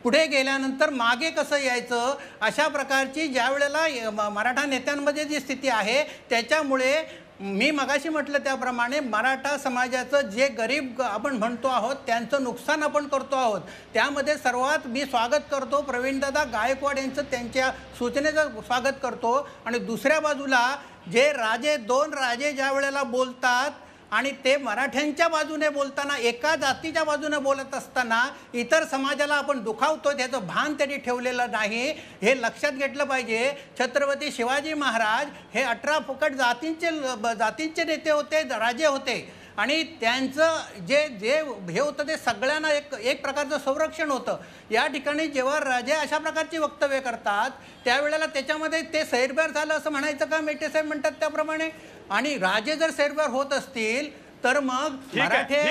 पुढे गेल्यानंतर मागे कसं यायचं अशा प्रकारची ज्या वेळेला मराठा नेत्यांमध्ये जी स्थिती आहे त्याच्यामुळे मी मगाशी म्हटलं त्याप्रमाणे मराठा समाजाचं जे गरीब आपण म्हणतो आहोत त्यांचं नुकसान आपण करतो आहोत. त्यामध्ये सर्वात मी स्वागत करतो प्रवीणदादा गायकवाड यांचं, त्यांच्या सूचनेचं स्वागत करतो. आणि दुसऱ्या बाजूला जे दोन राजे ज्या वेळेला बोलतात आणि ते मराठ्यांच्या बाजूने बोलताना, एका जातीच्या बाजूने बोलत असताना इतर समाजाला आपण दुखावतो त्याचं भान त्यांनी ठेवलेलं नाही. हे लक्षात घेतलं पाहिजे. छत्रपती शिवाजी महाराज हे 18 फुकट जातींचे नेते होते, राजे होते. आणि त्यांचं जे हे होतं ते सगळ्यांना एक प्रकारचं संरक्षण होतं. या ठिकाणी जेव्हा राजे अशा प्रकारची वक्तव्य करतात त्यावेळेला त्याच्यामध्ये ते सैरभर झालं असं म्हणायचं का? मेटे साहेब म्हणतात त्याप्रमाणे. आणि राजे जर सैरभर होत असतील तर मग मराठे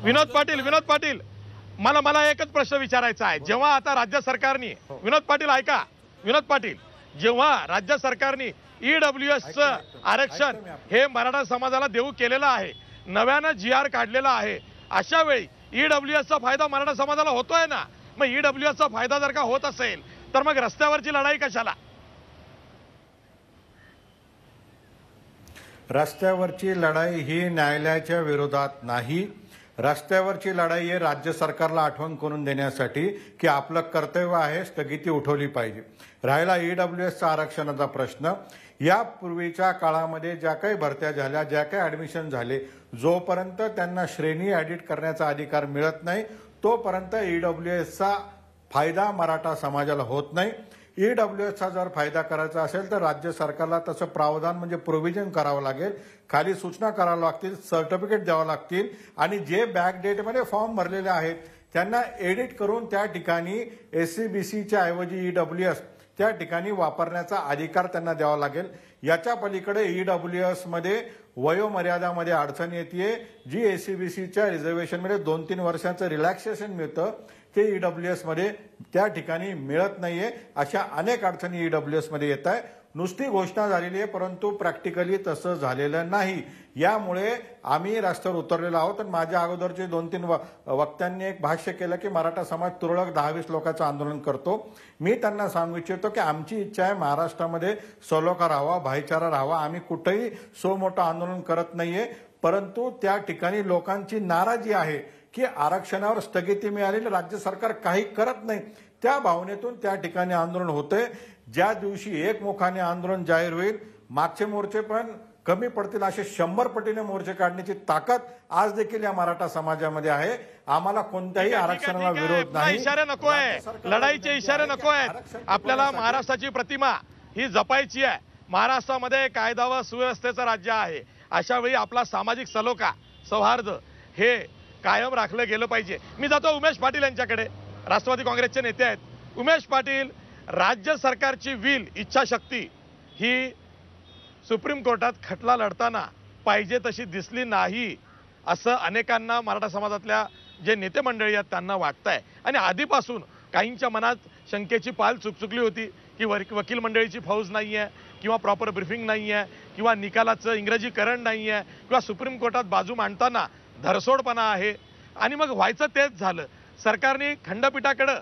विनोद पाटील मला एकच प्रश्न विचारायचा आहे. जेव्हा आता राज्य सरकारने विनोद पाटील जेव्हा राज्य सरकारने EWSचं आरक्षण हे मराठा समाजाला देऊ केलेलं आहे, नव्यानं GR काढलेला आहे, अशा वेळी EWSचा फायदा मराठा समाजाला होतोय ना. मग EWSचा फायदा जर का होत असेल तर मग रस्त्यावरची लढाई कशाला? रस्त्यावरची लढाई ही न्यायालयाच्या विरोधात नाही. रस्त्यावरची लढाई हे राज्य सरकारला आठवण करून देण्यासाठी की आपलं कर्तव्य आहे, स्थगिती उठवली पाहिजे. राहिला EWSचा आरक्षणाचा प्रश्न, यापूर्वीच्या काळामध्ये ज्या काही भरत्या झाल्या, ज्या काही ऍडमिशन झाले, जोपर्यंत त्यांना श्रेणी ऍडिट करण्याचा अधिकार मिळत नाही तोपर्यंत EWSचा फायदा मराठा समाजाला होत नाही. EWSचा जर फायदा करायचा असेल तर राज्य सरकारला तसं प्रावधान म्हणजे प्रोव्हिजन करावं लागेल, खाली सूचना कराव्या लागतील, सर्टिफिकेट द्यावं लागतील आणि जे बॅकडेटमध्ये फॉर्म भरलेले आहेत त्यांना एडिट करून त्या ठिकाणी SC-BCच्या ऐवजी EWS त्या ठिकाणी वापरण्याचा अधिकार त्यांना द्यावा लागेल. याच्या पलीकडे EWS मध्ये वयोमर्यादामध्ये अडचण येते. जी SC-BCच्या रिझर्वेशनमध्ये 2-3 वर्षांचं रिलॅक्सेशन मिळतं ते EWS मध्ये त्या ठिकाणी मिळत नाहीये. अशा अनेक अडचणी EWS मध्ये येत आहे. नुसती घोषणा झालेली आहे परंतु प्रॅक्टिकली तसं झालेलं नाही. यामुळे आम्ही रस्त्यावर उतरलेलो आहोत. आणि माझ्या अगोदरचे 2-3 वक्त्यांनी एक भाष्य केलं की मराठा समाज तुरळक 10-20 लोकांचं आंदोलन करतो. मी त्यांना सांगू इच्छितो की आमची इच्छा आहे महाराष्ट्रामध्ये सलोखा राहावा, भाईचारा राहावा. आम्ही कुठेही सो मोठं आंदोलन करत नाहीये, परंतु त्या ठिकाणी लोकांची नाराजी आहे की आरक्षणावर स्थगिती मिळालेली, राज्य सरकार काही करत नाही. त्या भावनेतून त्या ठिकाणी आंदोलन होतंय. ज्या दिवशी एकमुखाने आंदोलन जाहीर होईल, मागचे मोर्चे पण कमी पडतील असे 100 पटीने मोर्चे काढण्याची ताकद आज देखील या मराठा समाजामध्ये आहे. आम्हाला कोणत्याही आरक्षणाला विरोध नाही. इशारे नको आहे, लढाईचे इशारे नको आहेत. आपल्याला महाराष्ट्राची प्रतिमा ही जपायची आहे. महाराष्ट्रामध्ये कायदा व सुव्यवस्थेचं राज्य आहे. अशा वेळी आपला सामाजिक सलोखा, सौहार्द हे कायम राखलं गेलं पाहिजे. मी जातो उमेश पाटील यांच्याकडे, राष्ट्रवादी काँग्रेसचे नेते आहेत. उमेश पाटील, राज्य सरकारची इच्छाशक्ती ही सुप्रीम कोर्टात खटला लढताना पाहिजे तशी दिसली नाही असं अनेकांना मराठा समाजातल्या जे नेते मंडळी आहेत त्यांना वाटतंय. आणि आधीपासून काहींच्या मनात शंकेची पाल चुकचुकली होती की वकील मंडळीची फौज नाही आहे किंवा प्रॉपर ब्रीफिंग नाही आहे किंवा निकालाचं इंग्रजीकरण नाही आहे किंवा सुप्रीम कोर्टात बाजू मांडताना धरसोडपणा आहे. आणि मग व्हायचं तेच झालं. सरकारने खंडपीठाकडं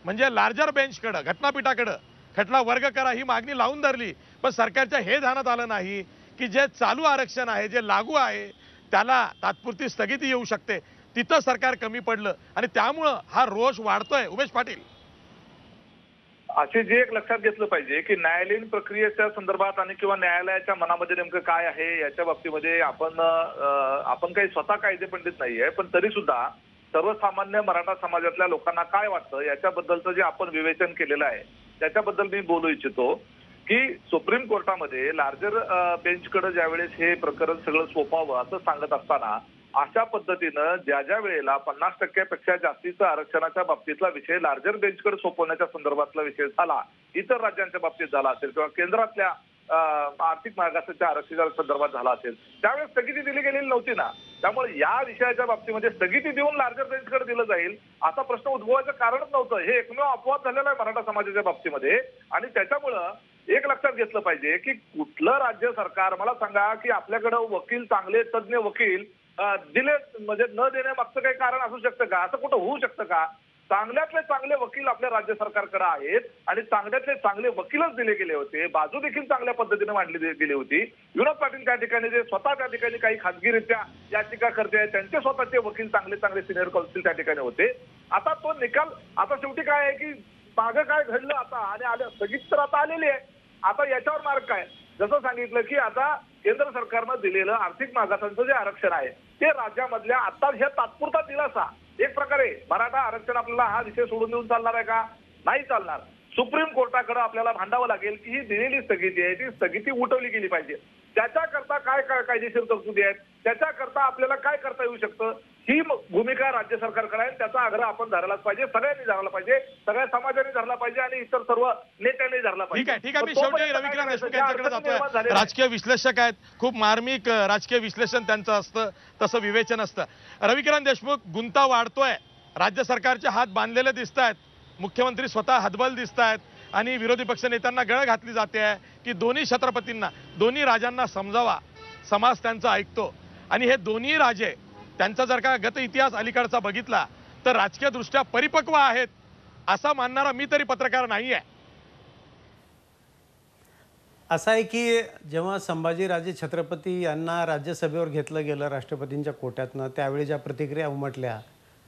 म्हणजे लार्जर बेंचकडं, घटनापीठाकडं खटला वर्ग करा ही मागणी लावून धरली. पण सरकारच्या हे ध्यानात आलं नाही की जे चालू आरक्षण आहे, जे लागू आहे, त्याला तात्पुरती स्थगिती येऊ शकते. तिथं सरकार कमी पडलं आणि त्यामुळं हा रोष वाढतोय. उमेश पाटील, असे जे एक लक्षात घेतलं पाहिजे की न्यायालयीन प्रक्रियेच्या संदर्भात आणि किंवा न्यायालयाच्या मनामध्ये नेमकं काय आहे याच्या बाबतीमध्ये आपण काही स्वतः कायदे पंडित नाहीये, पण तरी सुद्धा सर्वसामान्य मराठा समाजातल्या लोकांना काय वाटतं याच्याबद्दलचं जे आपण विवेचन केलेलं आहे त्याच्याबद्दल मी बोलू इच्छितो की सुप्रीम कोर्टामध्ये लार्जर बेंचकडे ज्यावेळेस हे प्रकरण सगळं सोपावं असं सांगत असताना अशा पद्धतीनं ज्या वेळेला 50% जास्तीचा आरक्षणाच्या बाबतीतला विषय लार्जर बेंचकडे सोपवण्याच्या संदर्भातला विषय झाला, इतर राज्यांच्या बाबतीत झाला असेल किंवा केंद्रातल्या आर्थिक मागासाच्या आरक्षणाच्या संदर्भात झाला असेल, त्यावेळेस स्थगिती दिली गेलेली नव्हती ना. त्यामुळे या विषयाच्या बाबतीमध्ये स्थगिती देऊन लार्जर बेंचकडे दिलं जाईल असा प्रश्न उद्भवायचं कारणच नव्हतं. हे एकमेव अपवाद झालेला आहे मराठा समाजाच्या बाबतीमध्ये. आणि त्याच्यामुळं एक लक्षात घेतलं पाहिजे की कुठलं राज्य सरकार, मला सांगा की आपल्याकडे वकील, चांगले तज्ज्ञ वकील दिले म्हणजे न देण्यामागचं काही कारण असू शकतं का? असं कुठं होऊ शकतं का? चांगल्यातले चांगले वकील आपल्या राज्य सरकारकडे आहेत आणि चांगल्यातले चांगले वकीलच दिले गेले होते. बाजू देखील चांगल्या पद्धतीने मांडली गेली होती. विनोद पाटील त्या ठिकाणी जे स्वतः त्या ठिकाणी काही खासगीरित्या याचिका करते आहेत, त्यांचे स्वतःचे वकील चांगले चांगले सिनियर काउन्सिल त्या ठिकाणी होते. आता तो निकाल, आता शेवटी काय आहे की मागं काय घडलं आता आणि आलं स्थगित तर आता आलेली आहे. आता याच्यावर मार्ग काय? जसं सांगितलं की आता केंद्र सरकारनं दिलेलं आर्थिक मागासांचं जे आरक्षण आहे ते राज्यामधल्या आता हे तात्पुरता दिलासा, एक प्रकारे मराठा आरक्षण आपल्याला हा विषय सोडून देऊन चालणार आहे का? नाही चालणार. सुप्रीम कोर्टाकडे आपल्याला भांडावं लागेल की ही दिलेली स्थगिती आहे ती स्थगिती उठवली गेली पाहिजे. त्याच्याकरता काय कायदेशीर तरतुदी आहेत, त्याच्याकरता आपल्याला काय करता येऊ शकतं, ही भूमिका राज्य सरकारकडे आहे. त्याचा आग्रह आपण धरायलाच पाहिजे, सगळ्यांनी धरला पाहिजे, सगळ्या समाजाने धरला पाहिजे आणि इतर सर्व नेत्यांनी धरला पाहिजे. ठीक आहे. मी शेवटी रविकिरण देशमुख यांच्याकडे जातोय. राजकीय विश्लेषक आहेत, खूप मार्मिक राजकीय विश्लेषण त्यांचं असतं, तसं विवेचन असतं. रविकिरण देशमुख, गुंता वाढतोय, राज्य सरकारचे हात बांधलेले दिसत आहेत, मुख्यमंत्री स्वतः हतबल दिसत आहेत आणि विरोधी पक्ष नेत्यांना गळ घातली जाते आहे की दोन्ही छत्रपतींना, दोन्ही राजांना समजावा, समाज त्यांचा ऐकतो. आणि हे दोन्ही राजे, त्यांचा जर का गत इतिहास अलीकडचा बघितला तर राजकीय दृष्ट्या परिपक्व आहेत असा मानणारा मी तरी पत्रकार नाही आहे. असं आहे की जेव्हा संभाजीराजे छत्रपती यांना राज्यसभेवर घेतलं गेलं राष्ट्रपतींच्या कोट्यातनं, त्यावेळी ज्या प्रतिक्रिया उमटल्या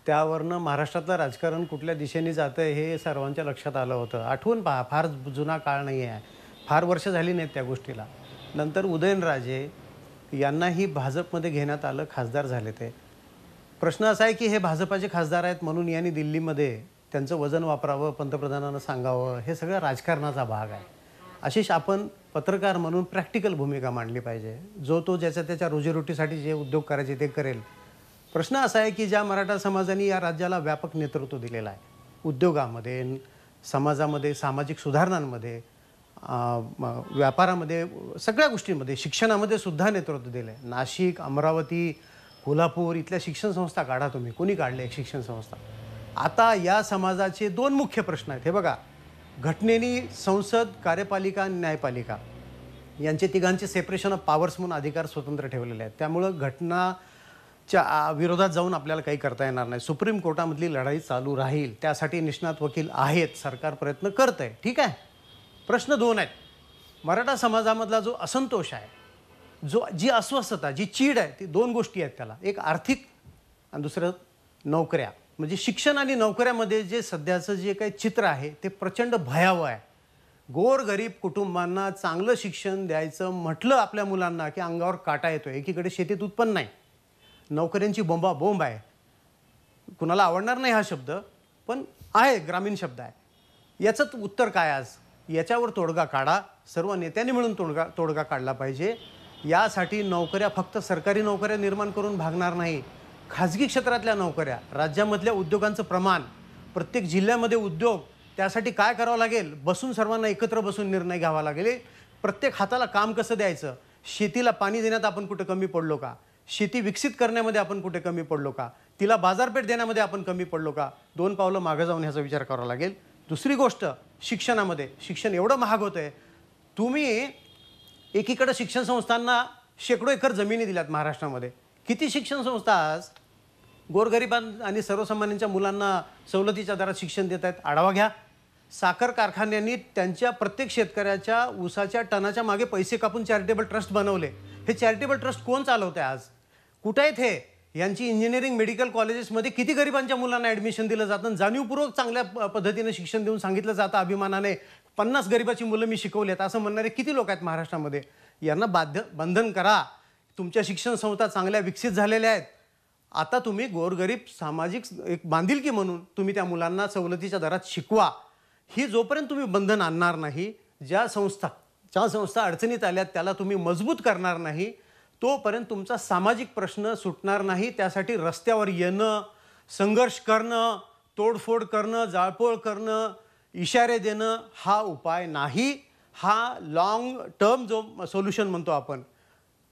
त्यावरनं महाराष्ट्रातलं राजकारण कुठल्या दिशेने जातं हे सर्वांच्या लक्षात आलं होतं. आठवून पहा, फार जुना काळ नाही आहे, फार वर्ष झाली नाहीत त्या गोष्टीला. नंतर उदयनराजे यांनाही भाजपमध्ये घेण्यात आलं, खासदार झाले ते. प्रश्न असा आहे की हे भाजपाचे खासदार आहेत म्हणून यांनी दिल्लीमध्ये त्यांचं वजन वापरावं, पंतप्रधानांना सांगावं, हे सगळं राजकारणाचा भाग आहे. आशिष, आपण पत्रकार म्हणून प्रॅक्टिकल भूमिका मांडली पाहिजे. जो तो ज्याच्या त्याच्या रोजीरोटीसाठी जे उद्योग करायचे ते करेल. प्रश्न असा आहे की ज्या मराठा समाजाने या राज्याला व्यापक नेतृत्व दिलेलं आहे, उद्योगामध्ये, समाजामध्ये, सामाजिक सुधारणांमध्ये, व्यापारामध्ये, सगळ्या गोष्टींमध्ये, शिक्षणामध्ये सुद्धा नेतृत्व दिलं आहे. नाशिक, अमरावती, कोल्हापूर इथल्या शिक्षण संस्था काढा तुम्ही, कोणी काढले एक शिक्षण संस्था? आता या समाजाचे दोन मुख्य प्रश्न आहेत. हे बघा, घटनेने संसद, कार्यपालिका आणि न्यायपालिका यांचे तिघांचे सेपरेशन ऑफ पॉवर्स म्हणून अधिकार स्वतंत्र ठेवलेले आहेत. त्यामुळं घटनाच्या विरोधात जाऊन आपल्याला काही करता येणार नाही. सुप्रीम कोर्टामधली लढाई चालू राहील, त्यासाठी निष्णात वकील आहेत, सरकार प्रयत्न करत आहे, ठीक आहे. प्रश्न दोन आहेत. मराठा समाजामधला जो असंतोष आहे, जी अस्वस्थता, जी चीड आहे, ती दोन गोष्टी आहेत त्याला. एक आर्थिक आणि दुसरं नोकऱ्या. म्हणजे शिक्षण आणि नोकऱ्यामध्ये जे सध्याचं जे काही चित्र आहे ते प्रचंड भयावह आहे. गोरगरीब कुटुंबांना चांगलं शिक्षण द्यायचं म्हटलं आपल्या मुलांना की अंगावर काटा येतो. एकीकडे शेतीत उत्पन्न नाही, नोकऱ्यांची बोंब आहे. कुणाला आवडणार नाही हा शब्द, पण आहे, ग्रामीण शब्द आहे. याचं उत्तर काय आज? याच्यावर तोडगा काढा, सर्व नेत्यांनी मिळून तोडगा काढला पाहिजे. यासाठी नोकऱ्या फक्त सरकारी नोकऱ्या निर्माण करून भागणार नाही, खाजगी क्षेत्रातल्या नोकऱ्या, राज्यामधल्या उद्योगांचं प्रमाण, प्रत्येक जिल्ह्यामध्ये उद्योग, त्यासाठी काय करावं लागेल? बसून सर्वांना एकत्र बसून निर्णय घ्यावा लागेल. प्रत्येक हाताला काम कसं द्यायचं, शेतीला पाणी देण्यात आपण कुठे कमी पडलो का, शेती विकसित करण्यामध्ये आपण कुठे कमी पडलो का, तिला बाजारपेठ देण्यामध्ये आपण कमी पडलो का, दोन पावलं मागं जाऊन ह्याचा विचार करावा लागेल. दुसरी गोष्ट, शिक्षणामध्ये शिक्षण एवढं महाग होतं आहे. तुम्ही एकीकडे शिक्षण संस्थांना शेकडो एकर जमिनी दिल्यात महाराष्ट्रामध्ये. किती शिक्षण संस्था आज गोरगरिबां आणि सर्वसामान्यांच्या मुलांना सवलतीच्या दरात शिक्षण देत आहेत? आढावा घ्या. साखर कारखान्यांनी त्यांच्या प्रत्येक शेतकऱ्याच्या ऊसाच्या टनाच्या मागे पैसे कापून चॅरिटेबल ट्रस्ट बनवले. हे चॅरिटेबल ट्रस्ट कोण चालवते आज? कुठे आहेत हे? यांची इंजिनिअरिंग, मेडिकल कॉलेजेसमध्ये किती गरिबांच्या मुलांना ॲडमिशन दिलं जातं, जाणीवपूर्वक चांगल्या पद्धतीने शिक्षण देऊन सांगितलं जातं अभिमानाने 50 गरिबाची मुलं मी शिकवलेत असं म्हणणारे किती लोक आहेत महाराष्ट्रामध्ये? यांना बंधन करा. तुमच्या शिक्षण संस्था चांगल्या विकसित झालेल्या आहेत. आता तुम्ही गोरगरीब सामाजिक एक बांधिलकी म्हणून तुम्ही त्या मुलांना सवलतीच्या दरात शिकवा. ही जोपर्यंत तुम्ही बंधन आणणार नाही, ज्या संस्था अडचणीत आल्यात त्याला तुम्ही मजबूत करणार नाही, तोपर्यंत तुमचा सामाजिक प्रश्न सुटणार नाही. त्यासाठी रस्त्यावर येणं, संघर्ष करणं, तोडफोड करणं, जाळपोळ करणं, इशारे देणं हा उपाय नाही. हा लॉंग टर्म जो सोल्युशन म्हणतो आपण,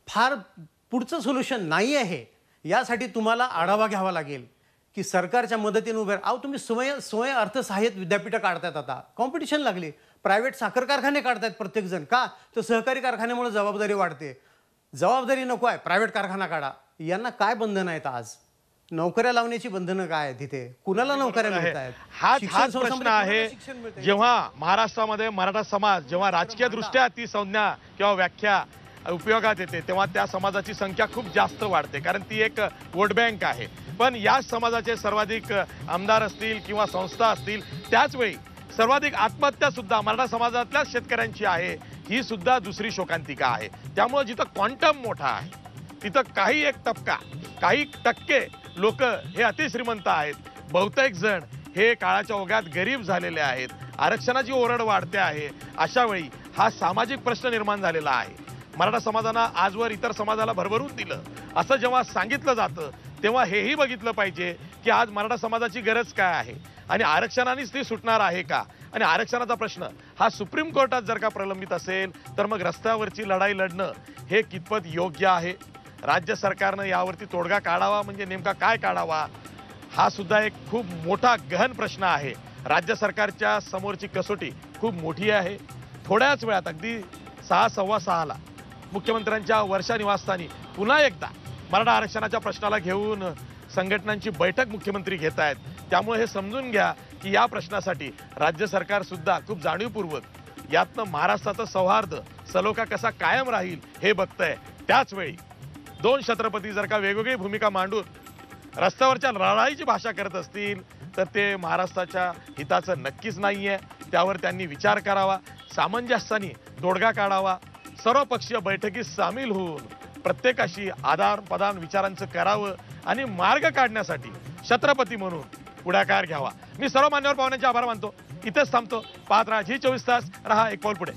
फार पुढचं सोल्युशन नाही आहे. यासाठी तुम्हाला आढावा घ्यावा लागेल की सरकारच्या मदतीने उभे अहो तुम्ही स्वयं अर्थसहाय्यित विद्यापीठं काढतायत. आता कॉम्पिटिशन लागली, प्रायव्हेट साखर कारखाने काढतायत प्रत्येकजण. का तर सहकारी कारखान्यामुळे जबाबदारी वाढते. जबाबदारी नको आहे, प्रायव्हेट कारखाना काढा. यांना काय बंधनं आहेत? आज नोकऱ्या लावण्याची बंधनं काय आहेत तिथे? कुणाला नोकऱ्या मिळत आहेत? हाच प्रश्न आहे. जेव्हा महाराष्ट्रामध्ये मराठा समाज जेव्हा राजकीय दृष्ट्या ती संज्ञा किंवा व्याख्या उपयोगात येते तेव्हा त्या समाजाची संख्या खूप जास्त वाढते, कारण ती एक वोट बँक आहे. पण याच समाजाचे सर्वाधिक आमदार असतील किंवा संस्था असतील, त्याचवेळी सर्वाधिक आत्महत्या सुद्धा मराठा समाजातल्या शेतकऱ्यांची आहे. ही सुद्धा दुसरी शोकांतिका आहे. त्यामुळे जिथं क्वांटम मोठा आहे तिथं काही एक तबका, काही टक्के लोक हे अतिश्रीमंत आहेत. बहुतेक जण हे काळाच्या ओघात गरीब झालेले आहेत. आरक्षणाची ओरड वाढते आहे. अशा वेळी हा सामाजिक प्रश्न निर्माण झालेला आहे. मराठा समाजानं आजवर इतर समाजाला भरभरून दिलं असं जेव्हा सांगितलं जातं तेव्हा हेही बघितलं पाहिजे की आज मराठा समाजाची गरज काय आहे आणि आरक्षणानेच ती सुटणार आहे का. आणि आरक्षणाचा प्रश्न हा सुप्रीम कोर्टात जर का प्रलंबित असेल तर मग रस्त्यावरची लढाई लढणं हे कितपत योग्य आहे. राज्य सरकारनं यावरती तोडगा काढावा म्हणजे नेमका काय काढावा हा सुद्धा एक खूप मोठा गहन प्रश्न आहे. राज्य सरकारच्या समोरची कसोटी खूप मोठी आहे. थोड्याच वेळात अगदी 6:15 मुख्यमंत्र्यांच्या वर्षा निवासस्थानी पुन्हा एकदा मराठा आरक्षणाच्या प्रश्नाला घेऊन संघटनांची बैठक मुख्यमंत्री घेत आहेत. त्यामुळे हे समजून घ्या की या प्रश्नासाठी राज्य सरकार सुद्धा खूप जाणीवपूर्वक यातनं महाराष्ट्राचं सौहार्द सलोखा कसा कायम राहील हे बघतंय. त्याच वेळी दोन छत्रपती जर का वेगवेगळी भूमिका मांडून रस्त्यावरच्या लढाईची भाषा करत असतील तर ते महाराष्ट्राच्या हिताचं नक्कीच नाहीये. त्यावर त्यांनी विचार करावा, सामंजस्याने तोडगा काढावा, सर्वपक्षीय बैठकीत सामील होऊन प्रत्येकाशी आदान प्रदान विचारांचं करावं आणि मार्ग काढण्यासाठी छत्रपती म्हणून पुढाकार घ्यावा. मी सर्व मान्यवर पाहुण्यांचे आभार मानतो. इथेच थांबतो. पाहत राहा झी 24 तास. रहा एक पाऊल पुढे.